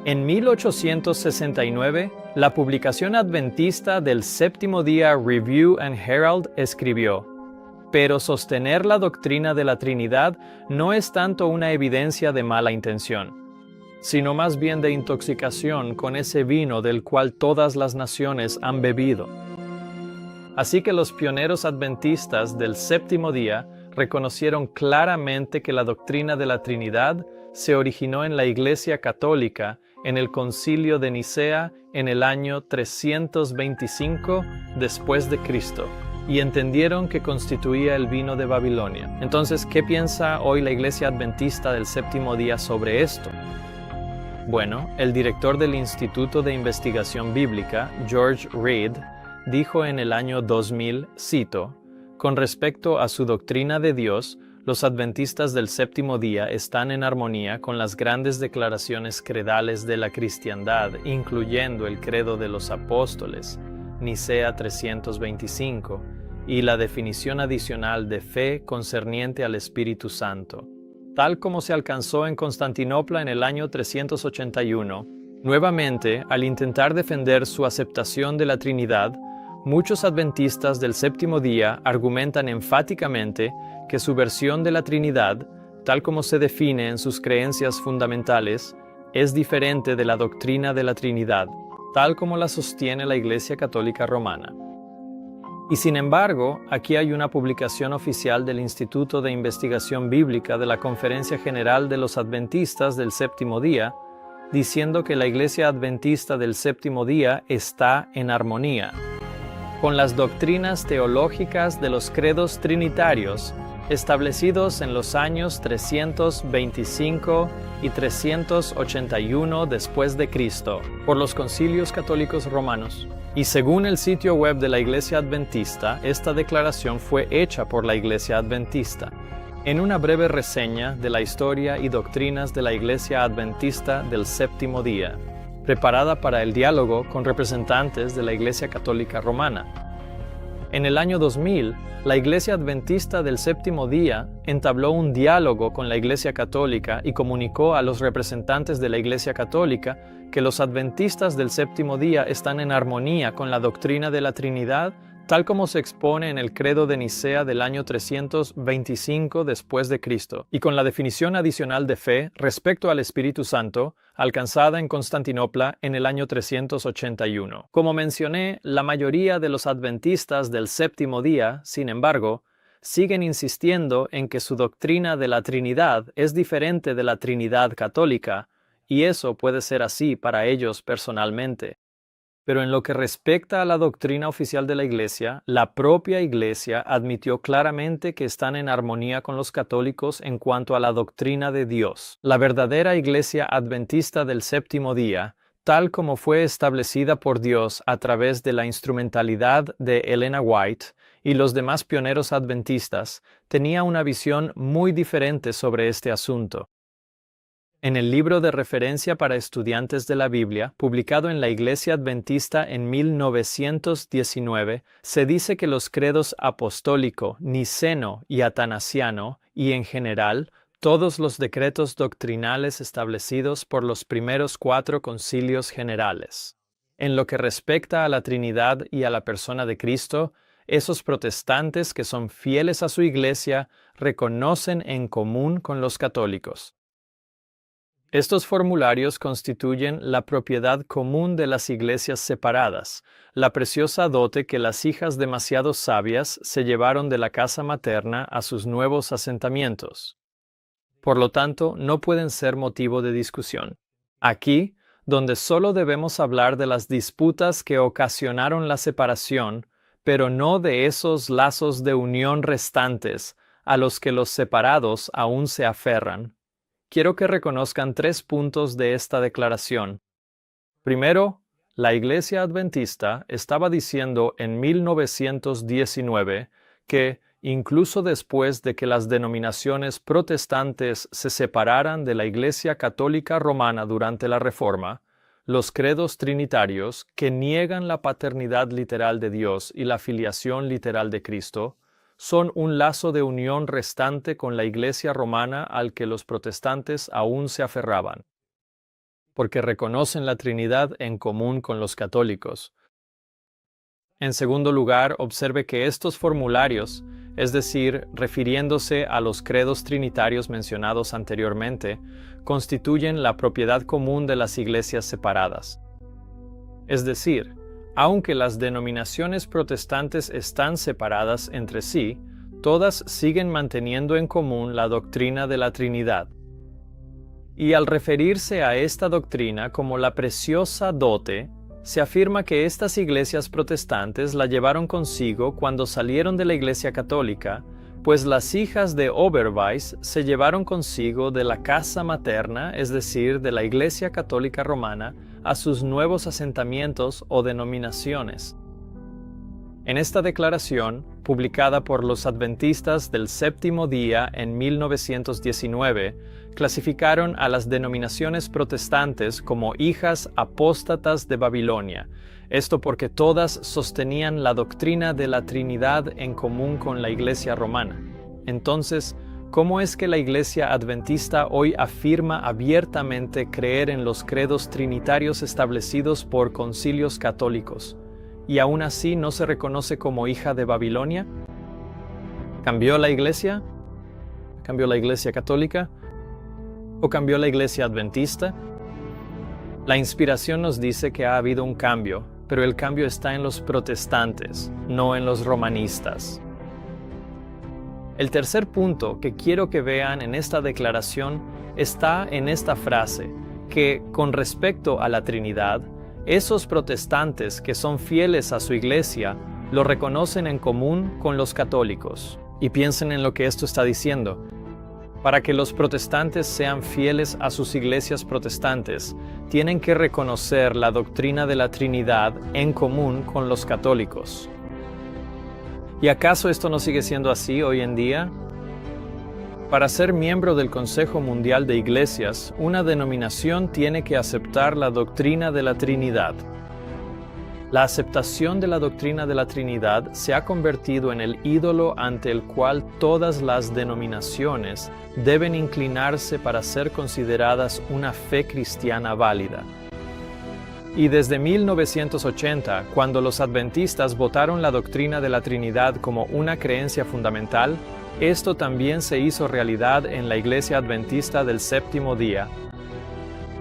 En 1869, la publicación adventista del Séptimo Día Review and Herald escribió: pero sostener la doctrina de la Trinidad no es tanto una evidencia de mala intención, sino más bien de intoxicación con ese vino del cual todas las naciones han bebido. Así que los pioneros adventistas del Séptimo Día reconocieron claramente que la doctrina de la Trinidad se originó en la Iglesia Católica en el Concilio de Nicea en el año 325 después de Cristo, y entendieron que constituía el vino de Babilonia. Entonces, ¿qué piensa hoy la Iglesia Adventista del Séptimo Día sobre esto? Bueno, el director del Instituto de Investigación Bíblica, George Reed, dijo en el año 2000, cito: con respecto a su doctrina de Dios, los adventistas del Séptimo Día están en armonía con las grandes declaraciones credales de la cristiandad, incluyendo el credo de los apóstoles, Nicea 325, y la definición adicional de fe concerniente al Espíritu Santo, tal como se alcanzó en Constantinopla en el año 381. Nuevamente, al intentar defender su aceptación de la Trinidad, muchos adventistas del Séptimo Día argumentan enfáticamente que su versión de la Trinidad, tal como se define en sus creencias fundamentales, es diferente de la doctrina de la Trinidad, tal como la sostiene la Iglesia Católica Romana. Y sin embargo, aquí hay una publicación oficial del Instituto de Investigación Bíblica de la Conferencia General de los Adventistas del Séptimo Día, diciendo que la Iglesia Adventista del Séptimo Día está en armonía con las doctrinas teológicas de los credos trinitarios establecidos en los años 325 y 381 después de Cristo por los concilios católicos romanos. Y según el sitio web de la Iglesia Adventista, esta declaración fue hecha por la Iglesia Adventista. En una breve reseña de la historia y doctrinas de la Iglesia Adventista del Séptimo Día, preparada para el diálogo con representantes de la Iglesia Católica Romana. En el año 2000, la Iglesia Adventista del Séptimo Día entabló un diálogo con la Iglesia Católica y comunicó a los representantes de la Iglesia Católica que los adventistas del Séptimo Día están en armonía con la doctrina de la Trinidad, tal como se expone en el Credo de Nicea del año 325 después de Cristo, y con la definición adicional de fe respecto al Espíritu Santo, alcanzada en Constantinopla en el año 381. Como mencioné, la mayoría de los adventistas del Séptimo Día, sin embargo, siguen insistiendo en que su doctrina de la Trinidad es diferente de la Trinidad católica, y eso puede ser así para ellos personalmente. Pero en lo que respecta a la doctrina oficial de la Iglesia, la propia Iglesia admitió claramente que están en armonía con los católicos en cuanto a la doctrina de Dios. La verdadera Iglesia Adventista del Séptimo Día, tal como fue establecida por Dios a través de la instrumentalidad de Elena White y los demás pioneros adventistas, tenía una visión muy diferente sobre este asunto. En el libro de referencia para estudiantes de la Biblia, publicado en la Iglesia Adventista en 1919, se dice que los credos apostólico, niceno y atanasiano, y en general, todos los decretos doctrinales establecidos por los primeros 4 concilios generales. En lo que respecta a la Trinidad y a la persona de Cristo, esos protestantes que son fieles a su Iglesia reconocen en común con los católicos. Estos formularios constituyen la propiedad común de las iglesias separadas, la preciosa dote que las hijas demasiado sabias se llevaron de la casa materna a sus nuevos asentamientos. Por lo tanto, no pueden ser motivo de discusión. Aquí, donde solo debemos hablar de las disputas que ocasionaron la separación, pero no de esos lazos de unión restantes a los que los separados aún se aferran. Quiero que reconozcan 3 puntos de esta declaración. Primero, la Iglesia Adventista estaba diciendo en 1919 que, incluso después de que las denominaciones protestantes se separaran de la Iglesia Católica Romana durante la Reforma, los credos trinitarios, que niegan la paternidad literal de Dios y la filiación literal de Cristo, son un lazo de unión restante con la Iglesia romana al que los protestantes aún se aferraban, porque reconocen la Trinidad en común con los católicos. En segundo lugar, observe que estos formularios, es decir, refiriéndose a los credos trinitarios mencionados anteriormente, constituyen la propiedad común de las iglesias separadas. Es decir, aunque las denominaciones protestantes están separadas entre sí, todas siguen manteniendo en común la doctrina de la Trinidad. Y al referirse a esta doctrina como la preciosa dote, se afirma que estas iglesias protestantes la llevaron consigo cuando salieron de la Iglesia Católica, pues las hijas de Oberweis se llevaron consigo de la casa materna, es decir, de la Iglesia Católica Romana, a sus nuevos asentamientos o denominaciones. En esta declaración, publicada por los adventistas del Séptimo Día en 1919, clasificaron a las denominaciones protestantes como hijas apóstatas de Babilonia, esto porque todas sostenían la doctrina de la Trinidad en común con la Iglesia romana. Entonces, ¿cómo es que la Iglesia Adventista hoy afirma abiertamente creer en los credos trinitarios establecidos por concilios católicos, y aún así no se reconoce como hija de Babilonia? ¿Cambió la Iglesia? ¿Cambió la Iglesia católica? ¿O cambió la Iglesia Adventista? La inspiración nos dice que ha habido un cambio, pero el cambio está en los protestantes, no en los romanistas. El tercer punto que quiero que vean en esta declaración está en esta frase, que con respecto a la Trinidad, esos protestantes que son fieles a su iglesia lo reconocen en común con los católicos. Y piensen en lo que esto está diciendo. Para que los protestantes sean fieles a sus iglesias protestantes, tienen que reconocer la doctrina de la Trinidad en común con los católicos. ¿Y acaso esto no sigue siendo así hoy en día? Para ser miembro del Consejo Mundial de Iglesias, una denominación tiene que aceptar la doctrina de la Trinidad. La aceptación de la doctrina de la Trinidad se ha convertido en el ídolo ante el cual todas las denominaciones deben inclinarse para ser consideradas una fe cristiana válida. Y desde 1980, cuando los adventistas votaron la doctrina de la Trinidad como una creencia fundamental, esto también se hizo realidad en la Iglesia Adventista del Séptimo Día.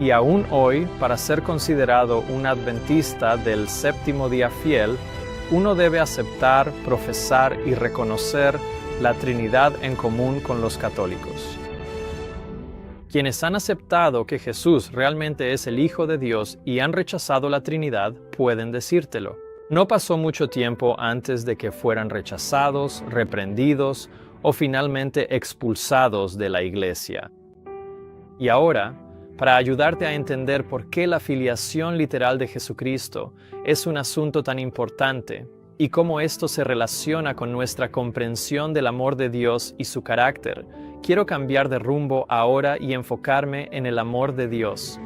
Y aún hoy, para ser considerado un adventista del Séptimo Día fiel, uno debe aceptar, profesar y reconocer la Trinidad en común con los católicos. Quienes han aceptado que Jesús realmente es el Hijo de Dios y han rechazado la Trinidad pueden decírtelo. No pasó mucho tiempo antes de que fueran rechazados, reprendidos o finalmente expulsados de la iglesia. Y ahora, para ayudarte a entender por qué la filiación literal de Jesucristo es un asunto tan importante y cómo esto se relaciona con nuestra comprensión del amor de Dios y su carácter, quiero cambiar de rumbo ahora y enfocarme en el amor de Dios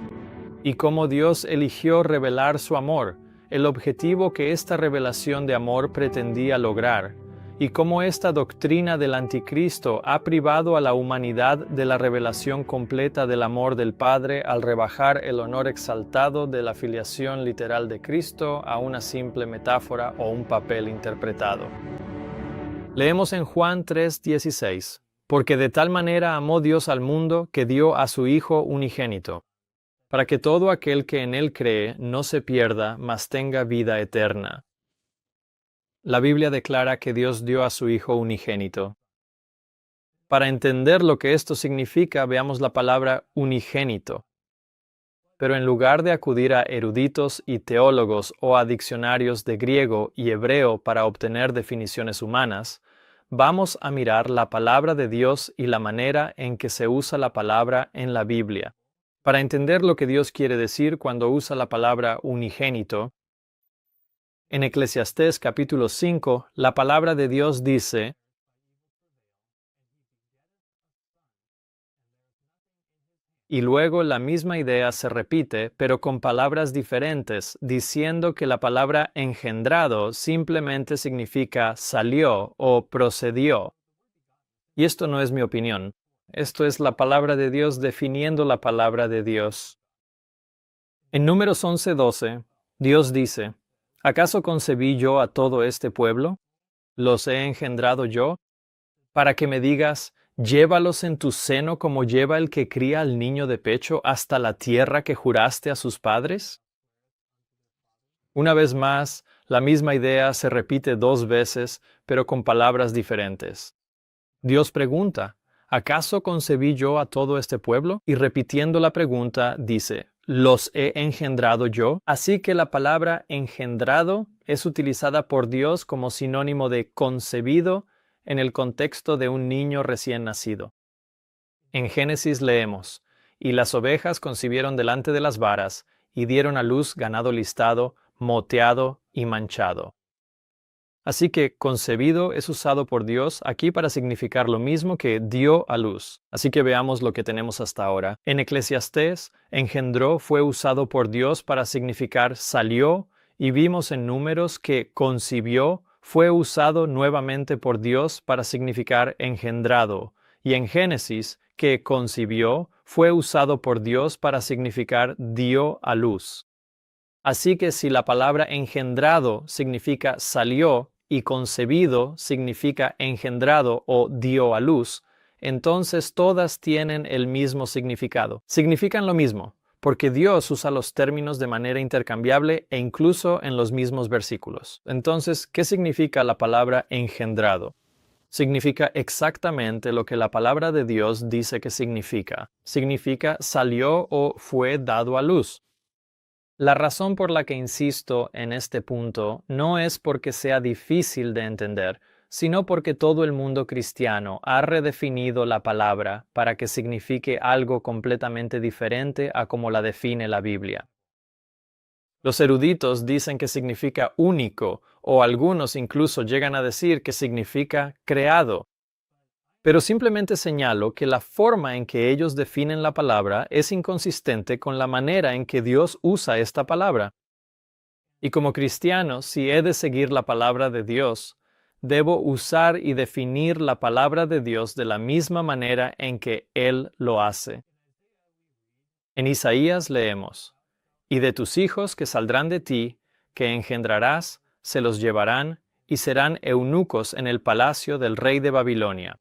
y cómo Dios eligió revelar su amor, el objetivo que esta revelación de amor pretendía lograr, y cómo esta doctrina del anticristo ha privado a la humanidad de la revelación completa del amor del Padre al rebajar el honor exaltado de la filiación literal de Cristo a una simple metáfora o un papel interpretado. Leemos en Juan 3:16, porque de tal manera amó Dios al mundo que dio a su Hijo unigénito, para que todo aquel que en él cree no se pierda, mas tenga vida eterna. La Biblia declara que Dios dio a su Hijo unigénito. Para entender lo que esto significa, veamos la palabra unigénito. Pero en lugar de acudir a eruditos y teólogos o a diccionarios de griego y hebreo para obtener definiciones humanas, vamos a mirar la palabra de Dios y la manera en que se usa la palabra en la Biblia. Para entender lo que Dios quiere decir cuando usa la palabra unigénito, en Eclesiastés capítulo 5, la palabra de Dios dice: y luego la misma idea se repite, pero con palabras diferentes, diciendo que la palabra engendrado simplemente significa salió o procedió. Y esto no es mi opinión. Esto es la palabra de Dios definiendo la palabra de Dios. En Números 11:12, Dios dice: ¿acaso concebí yo a todo este pueblo? ¿Los he engendrado yo? Para que me digas, llévalos en tu seno como lleva el que cría al niño de pecho hasta la tierra que juraste a sus padres. Una vez más, la misma idea se repite 2 veces, pero con palabras diferentes. Dios pregunta, ¿acaso concebí yo a todo este pueblo? Y repitiendo la pregunta, dice, ¿los he engendrado yo? Así que la palabra engendrado es utilizada por Dios como sinónimo de concebido en el contexto de un niño recién nacido. En Génesis leemos, y las ovejas concibieron delante de las varas, y dieron a luz ganado listado, moteado y manchado. Así que concebido es usado por Dios aquí para significar lo mismo que dio a luz. Así que veamos lo que tenemos hasta ahora. En Eclesiastés, engendró fue usado por Dios para significar salió, y vimos en Números que concibió fue usado nuevamente por Dios para significar engendrado, y en Génesis, que concibió fue usado por Dios para significar dio a luz. Así que si la palabra engendrado significa salió y concebido significa engendrado o dio a luz, entonces todas tienen el mismo significado. Significan lo mismo, porque Dios usa los términos de manera intercambiable e incluso en los mismos versículos. Entonces, ¿qué significa la palabra engendrado? Significa exactamente lo que la palabra de Dios dice que significa. Significa salió o fue dado a luz. La razón por la que insisto en este punto no es porque sea difícil de entender, sino porque todo el mundo cristiano ha redefinido la palabra para que signifique algo completamente diferente a como la define la Biblia. Los eruditos dicen que significa único, o algunos incluso llegan a decir que significa creado. Pero simplemente señalo que la forma en que ellos definen la palabra es inconsistente con la manera en que Dios usa esta palabra. Y como cristiano, si he de seguir la palabra de Dios, debo usar y definir la palabra de Dios de la misma manera en que Él lo hace. En Isaías leemos, y de tus hijos que saldrán de ti, que engendrarás, se los llevarán, y serán eunucos en el palacio del rey de Babilonia.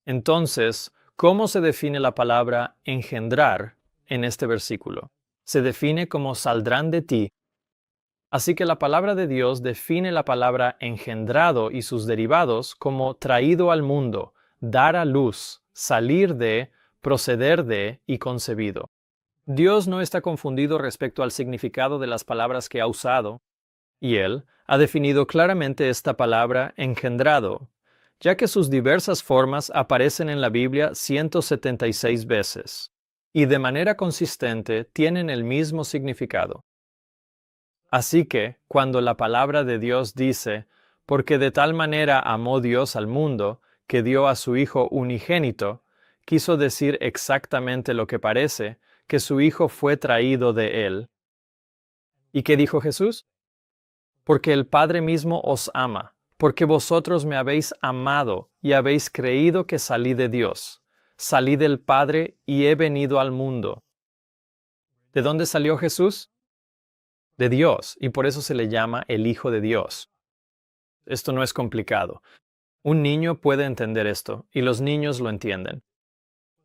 Entonces, ¿cómo se define la palabra engendrar en este versículo? Se define como saldrán de ti. Así que la palabra de Dios define la palabra engendrado y sus derivados como traído al mundo, dar a luz, salir de, proceder de y concebido. Dios no está confundido respecto al significado de las palabras que ha usado, y Él ha definido claramente esta palabra engendrado, ya que sus diversas formas aparecen en la Biblia 176 veces, y de manera consistente tienen el mismo significado. Así que, cuando la palabra de Dios dice, porque de tal manera amó Dios al mundo, que dio a su Hijo unigénito, quiso decir exactamente lo que parece, que su Hijo fue traído de Él. ¿Y qué dijo Jesús? Porque el Padre mismo os ama, porque vosotros me habéis amado y habéis creído que salí de Dios. Salí del Padre y he venido al mundo. ¿De dónde salió Jesús? De Dios, y por eso se le llama el Hijo de Dios. Esto no es complicado. Un niño puede entender esto, y los niños lo entienden.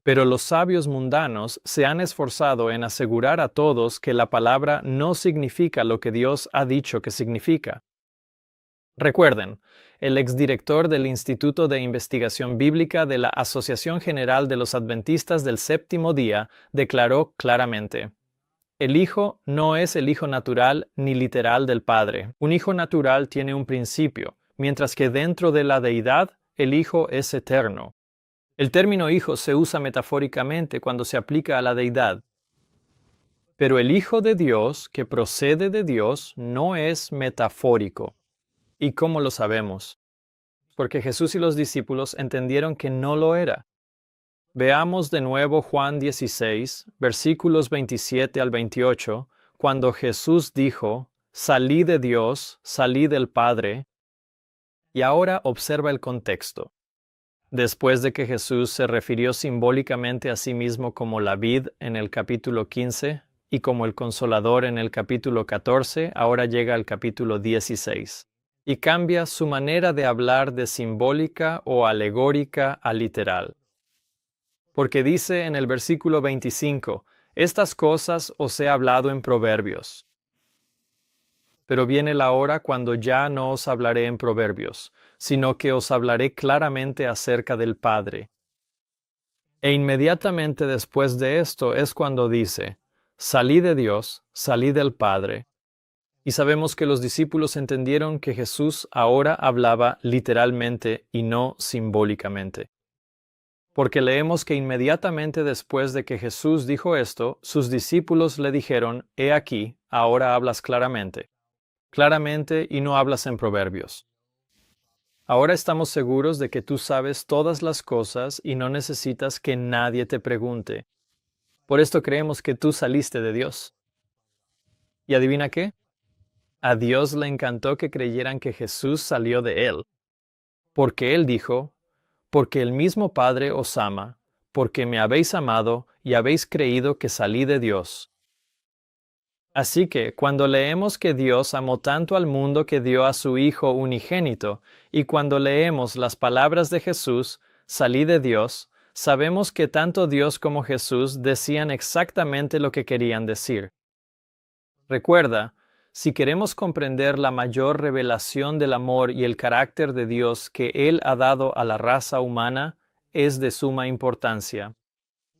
Pero los sabios mundanos se han esforzado en asegurar a todos que la palabra no significa lo que Dios ha dicho que significa. Recuerden, el exdirector del Instituto de Investigación Bíblica de la Asociación General de los Adventistas del Séptimo Día declaró claramente: el Hijo no es el Hijo natural ni literal del Padre. Un Hijo natural tiene un principio, mientras que dentro de la deidad, el Hijo es eterno. El término Hijo se usa metafóricamente cuando se aplica a la deidad. Pero el Hijo de Dios, que procede de Dios, no es metafórico. ¿Y cómo lo sabemos? Porque Jesús y los discípulos entendieron que no lo era. Veamos de nuevo Juan 16, versículos 27 al 28, cuando Jesús dijo: salí de Dios, salí del Padre. Y ahora observa el contexto. Después de que Jesús se refirió simbólicamente a sí mismo como la vid en el capítulo 15 y como el Consolador en el capítulo 14, ahora llega al capítulo 16 y cambia su manera de hablar de simbólica o alegórica a literal. Porque dice en el versículo 25, estas cosas os he hablado en proverbios. Pero viene la hora cuando ya no os hablaré en proverbios, sino que os hablaré claramente acerca del Padre. E inmediatamente después de esto es cuando dice: salí de Dios, salí del Padre. Y sabemos que los discípulos entendieron que Jesús ahora hablaba literalmente y no simbólicamente. Porque leemos que inmediatamente después de que Jesús dijo esto, sus discípulos le dijeron: he aquí, ahora hablas claramente y no hablas en proverbios. Ahora estamos seguros de que tú sabes todas las cosas y no necesitas que nadie te pregunte. Por esto creemos que tú saliste de Dios. ¿Y adivina qué? A Dios le encantó que creyeran que Jesús salió de Él. Porque Él dijo: porque el mismo Padre os ama, porque me habéis amado y habéis creído que salí de Dios. Así que, cuando leemos que Dios amó tanto al mundo que dio a su Hijo unigénito, y cuando leemos las palabras de Jesús, salí de Dios, sabemos que tanto Dios como Jesús decían exactamente lo que querían decir. Recuerda, si queremos comprender la mayor revelación del amor y el carácter de Dios que Él ha dado a la raza humana, es de suma importancia.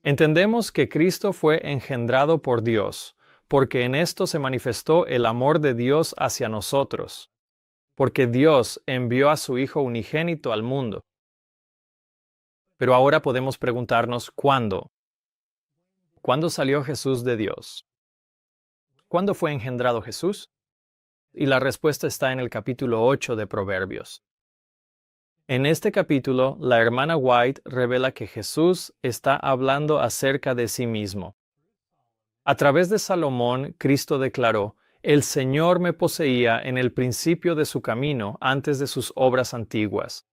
Entendemos que Cristo fue engendrado por Dios, porque en esto se manifestó el amor de Dios hacia nosotros, porque Dios envió a su Hijo unigénito al mundo. Pero ahora podemos preguntarnos ¿cuándo? ¿Cuándo salió Jesús de Dios? ¿Cuándo fue engendrado Jesús? Y la respuesta está en el capítulo 8 de Proverbios. En este capítulo, la hermana White revela que Jesús está hablando acerca de sí mismo. A través de Salomón, Cristo declaró: el Señor me poseía en el principio de su camino antes de sus obras antiguas.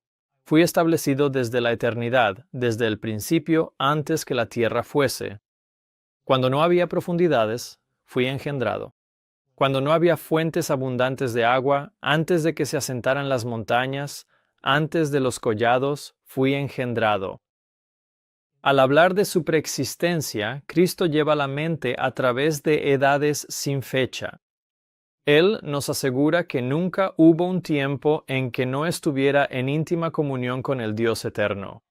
Fui establecido desde la eternidad, desde el principio antes que la tierra fuese. Cuando no había profundidades, fui engendrado. Cuando no había fuentes abundantes de agua, antes de que se asentaran las montañas, antes de los collados, fui engendrado. Al hablar de su preexistencia, Cristo lleva la mente a través de edades sin fecha. Él nos asegura que nunca hubo un tiempo en que no estuviera en íntima comunión con el Dios eterno.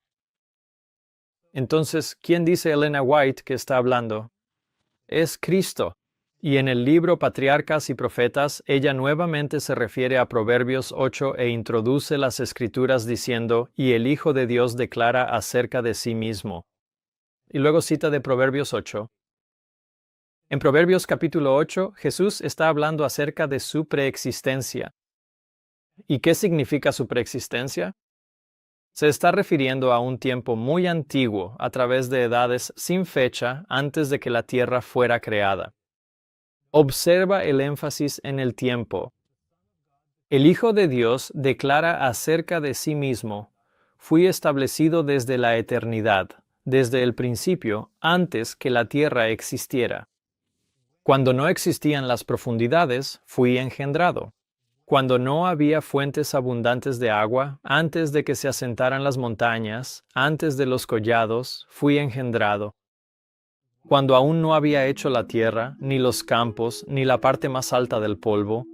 Entonces, ¿quién dice Elena White que está hablando? Es Cristo. Y en el libro Patriarcas y Profetas, ella nuevamente se refiere a Proverbios 8 e introduce las Escrituras diciendo, y el Hijo de Dios declara acerca de sí mismo. Y luego cita de Proverbios 8. En Proverbios capítulo 8, Jesús está hablando acerca de su preexistencia. ¿Y qué significa su preexistencia? Se está refiriendo a un tiempo muy antiguo, a través de edades sin fecha antes de que la tierra fuera creada. Observa el énfasis en el tiempo. El Hijo de Dios declara acerca de sí mismo, fui establecido desde la eternidad, desde el principio, antes que la tierra existiera. Cuando no existían las profundidades, fui engendrado. Cuando no había fuentes abundantes de agua, antes de que se asentaran las montañas, antes de los collados, fui engendrado. Cuando aún no había hecho la tierra, ni los campos, ni la parte más alta del polvo,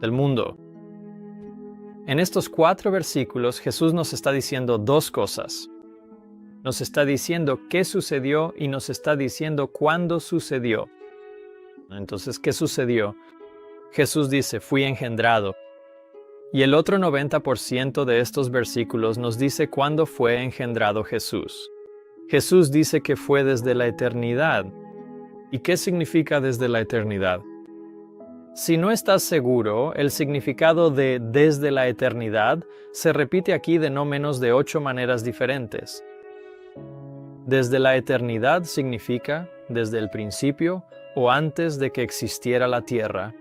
del mundo. En estos 4 versículos, Jesús nos está diciendo 2 cosas. Nos está diciendo qué sucedió y nos está diciendo cuándo sucedió. Entonces, ¿qué sucedió? Jesús dice, fui engendrado. Y el otro 90% de estos versículos nos dice cuándo fue engendrado Jesús. Jesús dice que fue desde la eternidad. ¿Y qué significa desde la eternidad? Si no estás seguro, el significado de desde la eternidad se repite aquí de no menos de 8 maneras diferentes. Desde la eternidad significa desde el principio o antes de que existiera la tierra.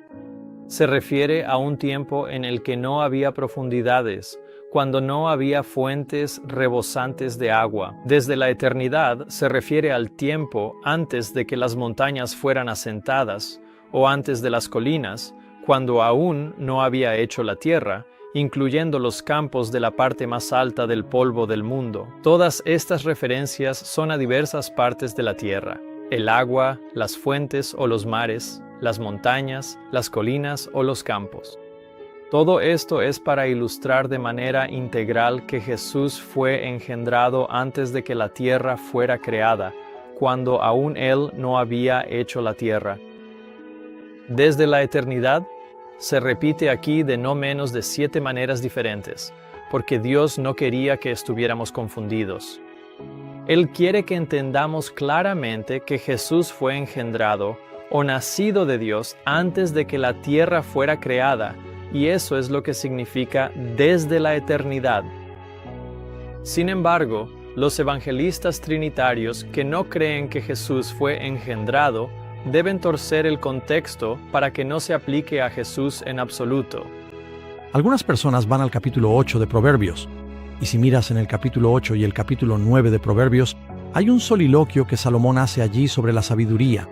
Se refiere a un tiempo en el que no había profundidades, cuando no había fuentes rebosantes de agua. Desde la eternidad se refiere al tiempo antes de que las montañas fueran asentadas, o antes de las colinas, cuando aún no había hecho la tierra, incluyendo los campos de la parte más alta del polvo del mundo. Todas estas referencias son a diversas partes de la tierra: el agua, las fuentes o los mares, las montañas, las colinas o los campos. Todo esto es para ilustrar de manera integral que Jesús fue engendrado antes de que la tierra fuera creada, cuando aún Él no había hecho la tierra. Desde la eternidad, se repite aquí de no menos de 7 maneras diferentes, porque Dios no quería que estuviéramos confundidos. Él quiere que entendamos claramente que Jesús fue engendrado o nacido de Dios antes de que la tierra fuera creada, y eso es lo que significa desde la eternidad. Sin embargo, los evangelistas trinitarios que no creen que Jesús fue engendrado deben torcer el contexto para que no se aplique a Jesús en absoluto. Algunas personas van al capítulo 8 de Proverbios, y si miras en el capítulo 8 y el capítulo 9 de Proverbios, hay un soliloquio que Salomón hace allí sobre la sabiduría.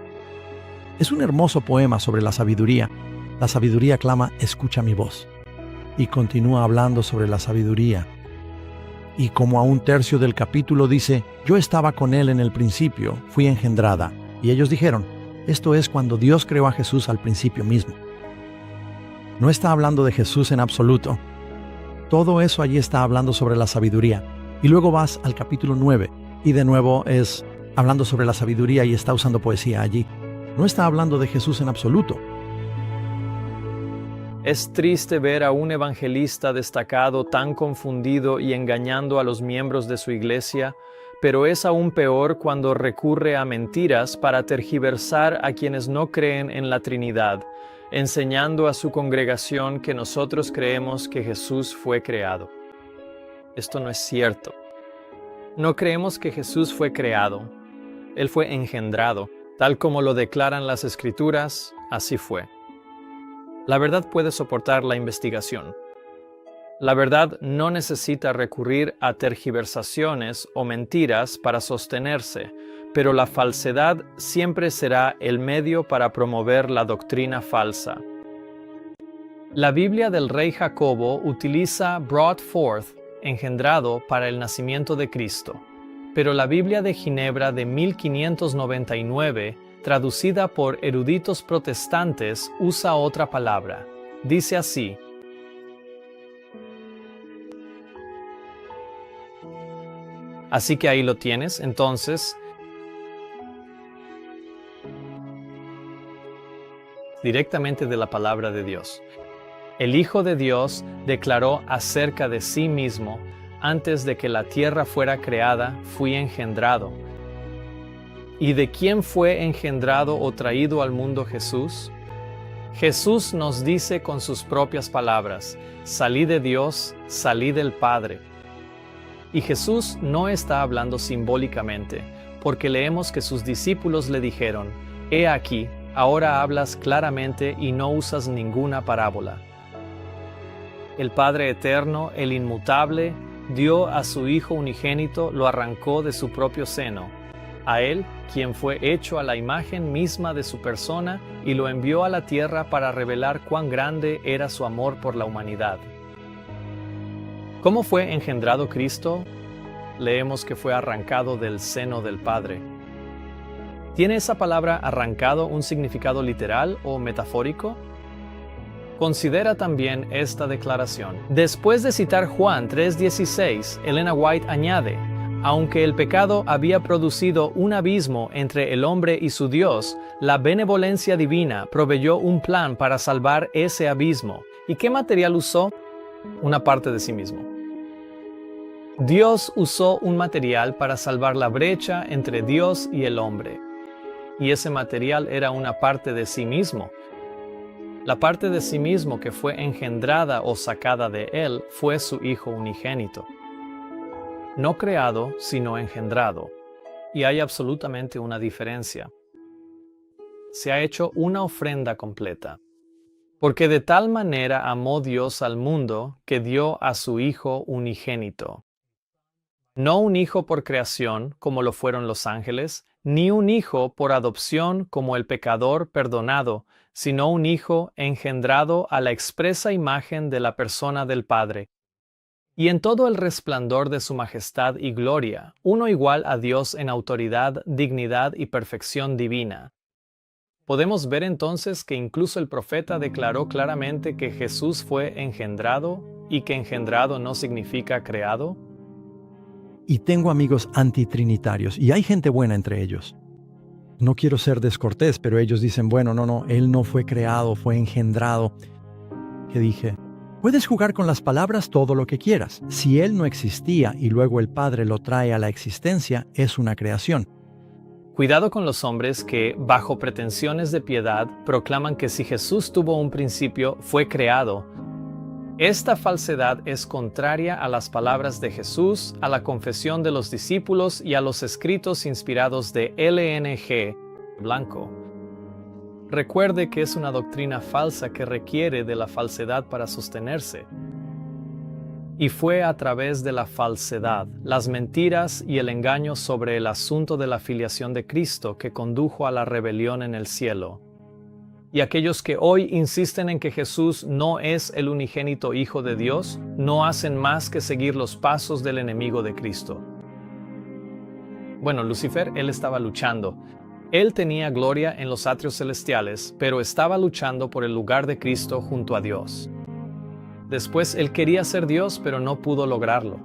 Es un hermoso poema sobre la sabiduría. La sabiduría clama, escucha mi voz. Y continúa hablando sobre la sabiduría. Y como a un tercio del capítulo dice, yo estaba con él en el principio, fui engendrada. Y ellos dijeron, esto es cuando Dios creó a Jesús al principio mismo. No está hablando de Jesús en absoluto. Todo eso allí está hablando sobre la sabiduría. Y luego vas al capítulo 9, y de nuevo es hablando sobre la sabiduría y está usando poesía allí. No está hablando de Jesús en absoluto. Es triste ver a un evangelista destacado tan confundido y engañando a los miembros de su iglesia, pero es aún peor cuando recurre a mentiras para tergiversar a quienes no creen en la Trinidad, enseñando a su congregación que nosotros creemos que Jesús fue creado. Esto no es cierto. No creemos que Jesús fue creado. Él fue engendrado. Tal como lo declaran las Escrituras, así fue. La verdad puede soportar la investigación. La verdad no necesita recurrir a tergiversaciones o mentiras para sostenerse, pero la falsedad siempre será el medio para promover la doctrina falsa. La Biblia del rey Jacobo utiliza brought forth, engendrado, para el nacimiento de Cristo, pero la Biblia de Ginebra de 1599, traducida por eruditos protestantes, usa otra palabra. Dice así: Así que ahí lo tienes, entonces, directamente de la palabra de Dios. El Hijo de Dios declaró acerca de sí mismo: antes de que la tierra fuera creada, fui engendrado. ¿Y de quién fue engendrado o traído al mundo Jesús? Jesús nos dice con sus propias palabras: salí de Dios, salí del Padre. Y Jesús no está hablando simbólicamente, porque leemos que sus discípulos le dijeron: he aquí, ahora hablas claramente y no usas ninguna parábola. El Padre Eterno, el Inmutable, dio a su Hijo unigénito, lo arrancó de su propio seno, a Él, quien fue hecho a la imagen misma de su persona, y lo envió a la tierra para revelar cuán grande era su amor por la humanidad. ¿Cómo fue engendrado Cristo? Leemos que fue arrancado del seno del Padre. ¿Tiene esa palabra arrancado un significado literal o metafórico? Considera también esta declaración. Después de citar Juan 3:16, Elena White añade: aunque el pecado había producido un abismo entre el hombre y su Dios, la benevolencia divina proveyó un plan para salvar ese abismo. ¿Y qué material usó? Una parte de sí mismo. Dios usó un material para salvar la brecha entre Dios y el hombre. Y ese material era una parte de sí mismo. La parte de sí mismo que fue engendrada o sacada de Él fue su Hijo unigénito. No creado, sino engendrado. Y hay absolutamente una diferencia. Se ha hecho una ofrenda completa. Porque de tal manera amó Dios al mundo que dio a su Hijo unigénito. No un hijo por creación, como lo fueron los ángeles, ni un hijo por adopción como el pecador perdonado, sino un hijo engendrado a la expresa imagen de la persona del Padre. Y en todo el resplandor de su majestad y gloria, uno igual a Dios en autoridad, dignidad y perfección divina. Podemos ver entonces que incluso el profeta declaró claramente que Jesús fue engendrado y que engendrado no significa creado. Y tengo amigos antitrinitarios, y hay gente buena entre ellos. No quiero ser descortés, pero ellos dicen: bueno, no, Él no fue creado, fue engendrado. Que dije: puedes jugar con las palabras todo lo que quieras. Si Él no existía y luego el Padre lo trae a la existencia, es una creación. Cuidado con los hombres que, bajo pretensiones de piedad, proclaman que si Jesús tuvo un principio, fue creado. Esta falsedad es contraria a las palabras de Jesús, a la confesión de los discípulos y a los escritos inspirados de LNG Blanco. Recuerde que es una doctrina falsa que requiere de la falsedad para sostenerse. Y fue a través de la falsedad, las mentiras y el engaño sobre el asunto de la filiación de Cristo que condujo a la rebelión en el cielo. Y aquellos que hoy insisten en que Jesús no es el unigénito Hijo de Dios, no hacen más que seguir los pasos del enemigo de Cristo. Bueno, Lucifer, él estaba luchando. Él tenía gloria en los atrios celestiales, pero estaba luchando por el lugar de Cristo junto a Dios. Después él quería ser Dios, pero no pudo lograrlo.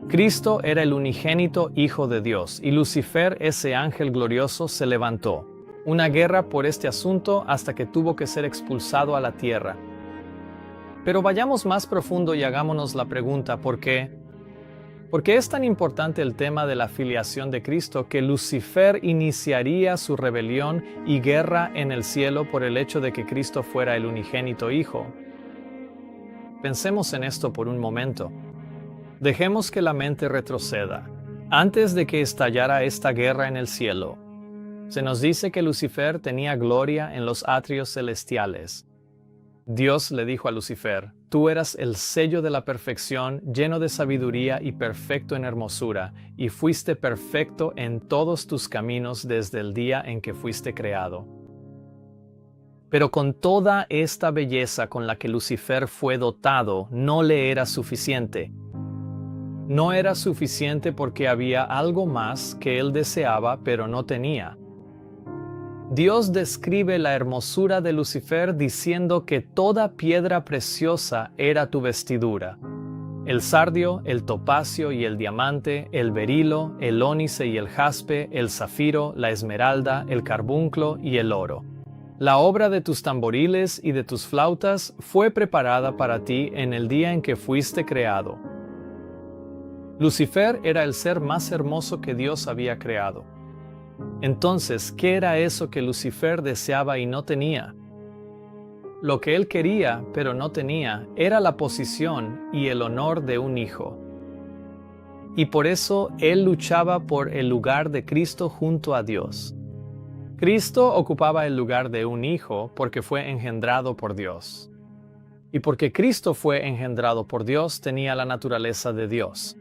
Cristo era el unigénito Hijo de Dios, y Lucifer, ese ángel glorioso, se levantó. Una guerra por este asunto hasta que tuvo que ser expulsado a la tierra. Pero vayamos más profundo y hagámonos la pregunta: ¿por qué? ¿Por qué es tan importante el tema de la filiación de Cristo que Lucifer iniciaría su rebelión y guerra en el cielo por el hecho de que Cristo fuera el unigénito Hijo? Pensemos en esto por un momento. Dejemos que la mente retroceda. Antes de que estallara esta guerra en el cielo, se nos dice que Lucifer tenía gloria en los atrios celestiales. Dios le dijo a Lucifer: tú eras el sello de la perfección, lleno de sabiduría y perfecto en hermosura, y fuiste perfecto en todos tus caminos desde el día en que fuiste creado. Pero con toda esta belleza con la que Lucifer fue dotado, no le era suficiente. No era suficiente porque había algo más que él deseaba pero no tenía. Dios describe la hermosura de Lucifer diciendo que toda piedra preciosa era tu vestidura. el sardio, el topacio y el diamante, el berilo, el ónice y el jaspe, el zafiro, la esmeralda, el carbunclo y el oro. La obra de tus tamboriles y de tus flautas fue preparada para ti en el día en que fuiste creado. Lucifer era el ser más hermoso que Dios había creado. Entonces, ¿qué era eso que Lucifer deseaba y no tenía? Lo que él quería, pero no tenía, era la posición y el honor de un hijo. Y por eso él luchaba por el lugar de Cristo junto a Dios. Cristo ocupaba el lugar de un hijo porque fue engendrado por Dios. Y porque Cristo fue engendrado por Dios, tenía la naturaleza de Dios.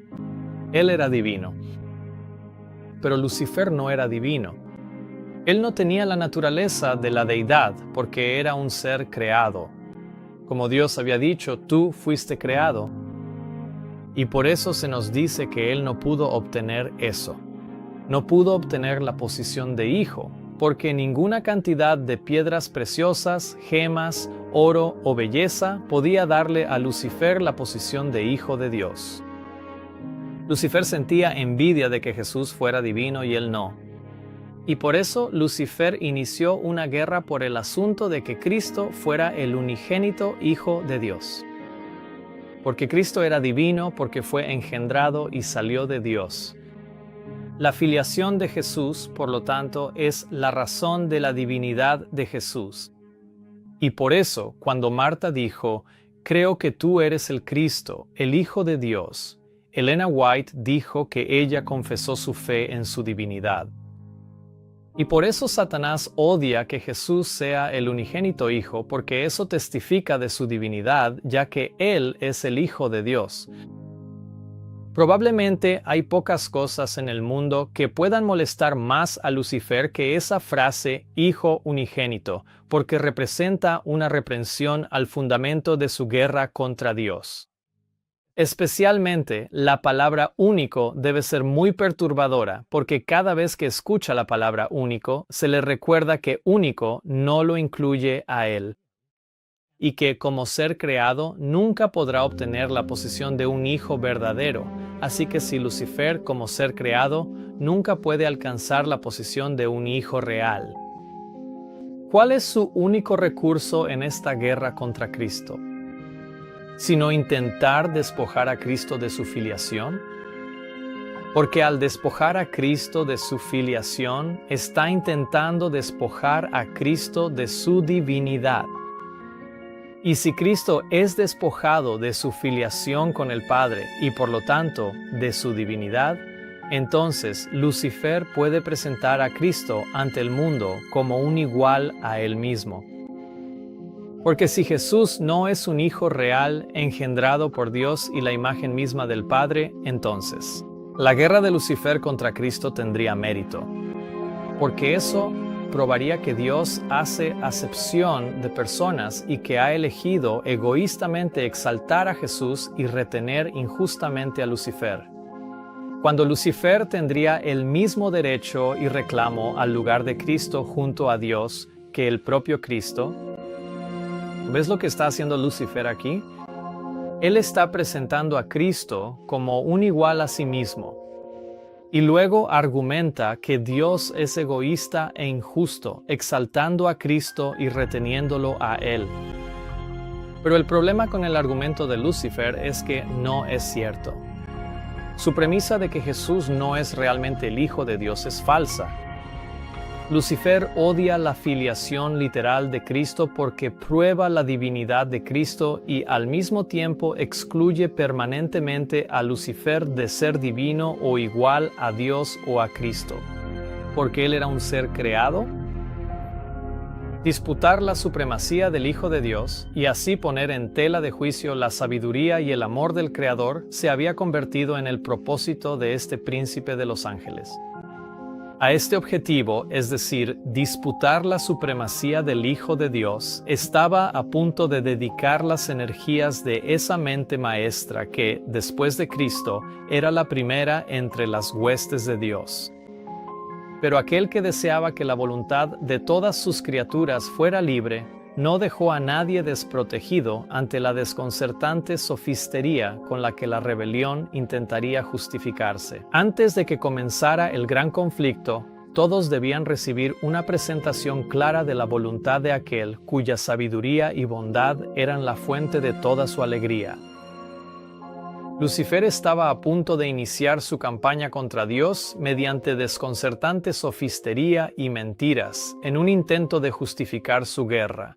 Él era divino. Pero Lucifer no era divino. Él no tenía la naturaleza de la deidad porque era un ser creado. Como Dios había dicho, tú fuiste creado. Y por eso se nos dice que él no pudo obtener eso. No pudo obtener la posición de hijo, porque ninguna cantidad de piedras preciosas, gemas, oro o belleza podía darle a Lucifer la posición de hijo de Dios. Lucifer sentía envidia de que Jesús fuera divino y él no. Y por eso Lucifer inició una guerra por el asunto de que Cristo fuera el unigénito Hijo de Dios. Porque Cristo era divino, porque fue engendrado y salió de Dios. La filiación de Jesús, por lo tanto, es la razón de la divinidad de Jesús. Y por eso, cuando Marta dijo, «Creo que tú eres el Cristo, el Hijo de Dios», Elena White dijo que ella confesó su fe en su divinidad. Y por eso Satanás odia que Jesús sea el unigénito Hijo, porque eso testifica de su divinidad, ya que Él es el Hijo de Dios. Probablemente hay pocas cosas en el mundo que puedan molestar más a Lucifer que esa frase Hijo unigénito, porque representa una reprensión al fundamento de su guerra contra Dios. Especialmente, la palabra único debe ser muy perturbadora, porque cada vez que escucha la palabra único, se le recuerda que único no lo incluye a él, y que como ser creado nunca podrá obtener la posición de un hijo verdadero, así que si Lucifer como ser creado nunca puede alcanzar la posición de un hijo real. ¿Cuál es su único recurso en esta guerra contra Cristo? Sino intentar despojar a Cristo de su filiación? Porque al despojar a Cristo de su filiación, está intentando despojar a Cristo de su divinidad. Y si Cristo es despojado de su filiación con el Padre y por lo tanto de su divinidad, entonces Lucifer puede presentar a Cristo ante el mundo como un igual a él mismo. Porque si Jesús no es un hijo real engendrado por Dios y la imagen misma del Padre, entonces la guerra de Lucifer contra Cristo tendría mérito. Porque eso probaría que Dios hace acepción de personas y que ha elegido egoístamente exaltar a Jesús y retener injustamente a Lucifer. Cuando Lucifer tendría el mismo derecho y reclamo al lugar de Cristo junto a Dios que el propio Cristo. ¿Ves lo que está haciendo Lucifer aquí? Él está presentando a Cristo como un igual a sí mismo. Y luego argumenta que Dios es egoísta e injusto, exaltando a Cristo y reteniéndolo a Él. Pero el problema con el argumento de Lucifer es que no es cierto. Su premisa de que Jesús no es realmente el Hijo de Dios es falsa. Lucifer odia la filiación literal de Cristo porque prueba la divinidad de Cristo y al mismo tiempo excluye permanentemente a Lucifer de ser divino o igual a Dios o a Cristo. ¿Porque él era un ser creado? Disputar la supremacía del Hijo de Dios y así poner en tela de juicio la sabiduría y el amor del Creador se había convertido en el propósito de este príncipe de los ángeles. A este objetivo, es decir, disputar la supremacía del Hijo de Dios, estaba a punto de dedicar las energías de esa mente maestra que, después de Cristo, era la primera entre las huestes de Dios. Pero aquel que deseaba que la voluntad de todas sus criaturas fuera libre, no dejó a nadie desprotegido ante la desconcertante sofistería con la que la rebelión intentaría justificarse. Antes de que comenzara el gran conflicto, todos debían recibir una presentación clara de la voluntad de aquel cuya sabiduría y bondad eran la fuente de toda su alegría. Lucifer estaba a punto de iniciar su campaña contra Dios mediante desconcertante sofistería y mentiras, en un intento de justificar su guerra.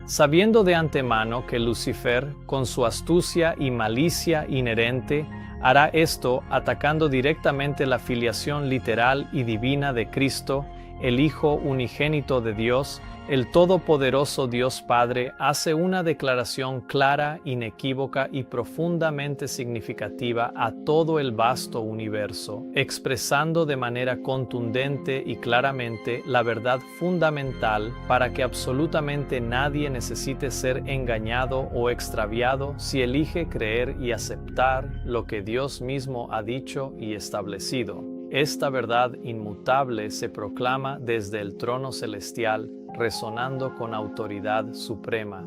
Sabiendo de antemano que Lucifer, con su astucia y malicia inherente, hará esto atacando directamente la filiación literal y divina de Cristo, el Hijo unigénito de Dios, el todopoderoso Dios Padre hace una declaración clara, inequívoca y profundamente significativa a todo el vasto universo, expresando de manera contundente y claramente la verdad fundamental para que absolutamente nadie necesite ser engañado o extraviado si elige creer y aceptar lo que Dios mismo ha dicho y establecido. Esta verdad inmutable se proclama desde el trono celestial, resonando con autoridad suprema.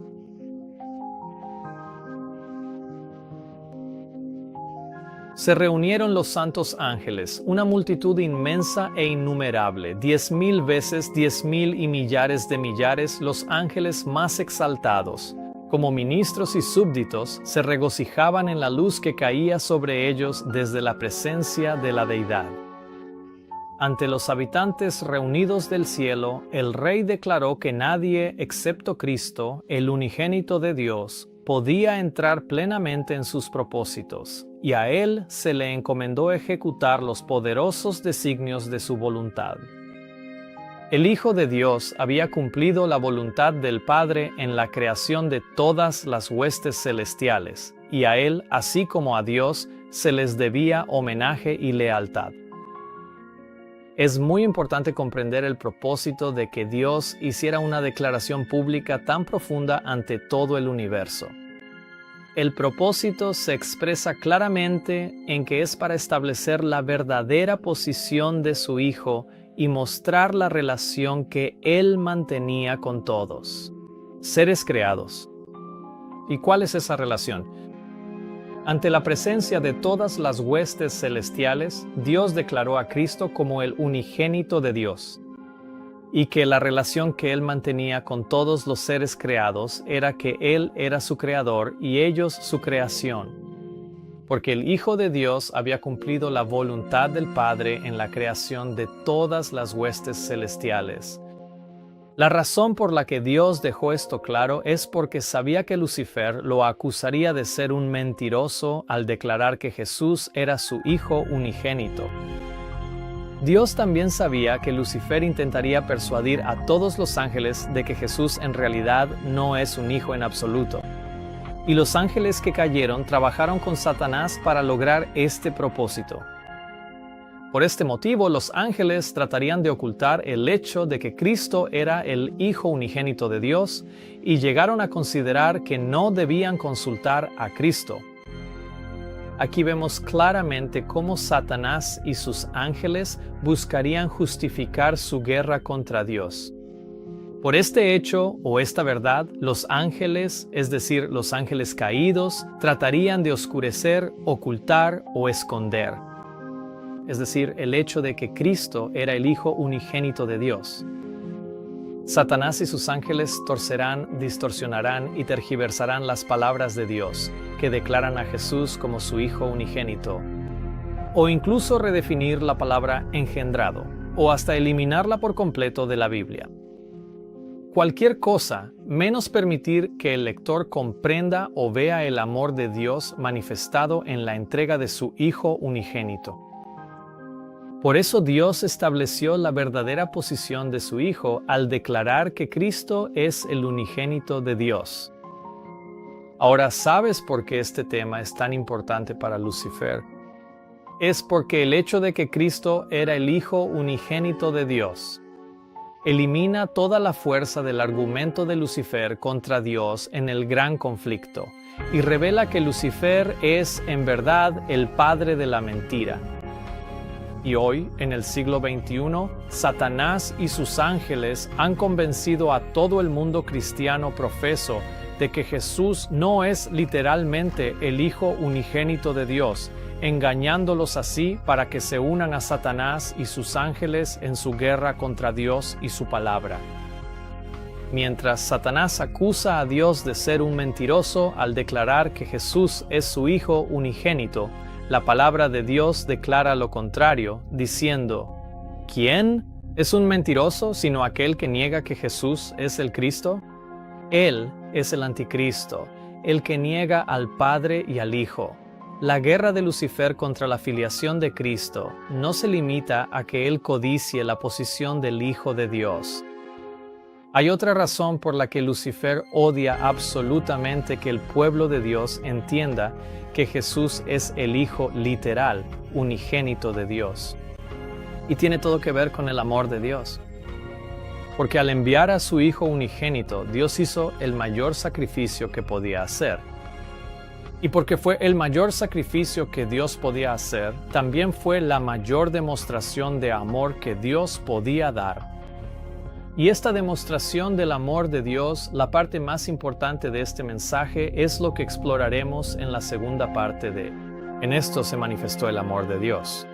Se reunieron los santos ángeles, una multitud inmensa e innumerable, 10,000 veces 10,000 y millares de millares, los ángeles más exaltados. Como ministros y súbditos, se regocijaban en la luz que caía sobre ellos desde la presencia de la deidad. Ante los habitantes reunidos del cielo, el Rey declaró que nadie, excepto Cristo, el unigénito de Dios, podía entrar plenamente en sus propósitos, y a él se le encomendó ejecutar los poderosos designios de su voluntad. El Hijo de Dios había cumplido la voluntad del Padre en la creación de todas las huestes celestiales, y a él, así como a Dios, se les debía homenaje y lealtad. Es muy importante comprender el propósito de que Dios hiciera una declaración pública tan profunda ante todo el universo. El propósito se expresa claramente en que es para establecer la verdadera posición de su Hijo y mostrar la relación que Él mantenía con todos, seres creados. ¿Y cuál es esa relación? Ante la presencia de todas las huestes celestiales, Dios declaró a Cristo como el unigénito de Dios, y que la relación que Él mantenía con todos los seres creados era que Él era su creador y ellos su creación, porque el Hijo de Dios había cumplido la voluntad del Padre en la creación de todas las huestes celestiales. La razón por la que Dios dejó esto claro es porque sabía que Lucifer lo acusaría de ser un mentiroso al declarar que Jesús era su Hijo unigénito. Dios también sabía que Lucifer intentaría persuadir a todos los ángeles de que Jesús en realidad no es un hijo en absoluto. Y los ángeles que cayeron trabajaron con Satanás para lograr este propósito. Por este motivo, los ángeles tratarían de ocultar el hecho de que Cristo era el Hijo unigénito de Dios y llegaron a considerar que no debían consultar a Cristo. Aquí vemos claramente cómo Satanás y sus ángeles buscarían justificar su guerra contra Dios. Por este hecho o esta verdad, los ángeles, es decir, los ángeles caídos, tratarían de oscurecer, ocultar o esconder. Es decir, el hecho de que Cristo era el Hijo unigénito de Dios. Satanás y sus ángeles torcerán, distorsionarán y tergiversarán las palabras de Dios, que declaran a Jesús como su Hijo unigénito, o incluso redefinir la palabra engendrado, o hasta eliminarla por completo de la Biblia. Cualquier cosa, menos permitir que el lector comprenda o vea el amor de Dios manifestado en la entrega de su Hijo unigénito. Por eso Dios estableció la verdadera posición de su Hijo al declarar que Cristo es el unigénito de Dios. Ahora, ¿sabes por qué este tema es tan importante para Lucifer? Es porque el hecho de que Cristo era el Hijo unigénito de Dios elimina toda la fuerza del argumento de Lucifer contra Dios en el gran conflicto y revela que Lucifer es, en verdad, el padre de la mentira. Y hoy, en el siglo XXI, Satanás y sus ángeles han convencido a todo el mundo cristiano profeso de que Jesús no es literalmente el Hijo unigénito de Dios, engañándolos así para que se unan a Satanás y sus ángeles en su guerra contra Dios y su palabra. Mientras Satanás acusa a Dios de ser un mentiroso al declarar que Jesús es su Hijo unigénito, la palabra de Dios declara lo contrario, diciendo: ¿Quién es un mentiroso sino aquel que niega que Jesús es el Cristo? Él es el anticristo, el que niega al Padre y al Hijo. La guerra de Lucifer contra la filiación de Cristo no se limita a que él codicie la posición del Hijo de Dios. Hay otra razón por la que Lucifer odia absolutamente que el pueblo de Dios entienda que Jesús es el Hijo literal, unigénito de Dios. Y tiene todo que ver con el amor de Dios. Porque al enviar a su Hijo unigénito, Dios hizo el mayor sacrificio que podía hacer. Y porque fue el mayor sacrificio que Dios podía hacer, también fue la mayor demostración de amor que Dios podía dar. Y esta demostración del amor de Dios, la parte más importante de este mensaje, es lo que exploraremos en la segunda parte de En esto se manifestó el amor de Dios.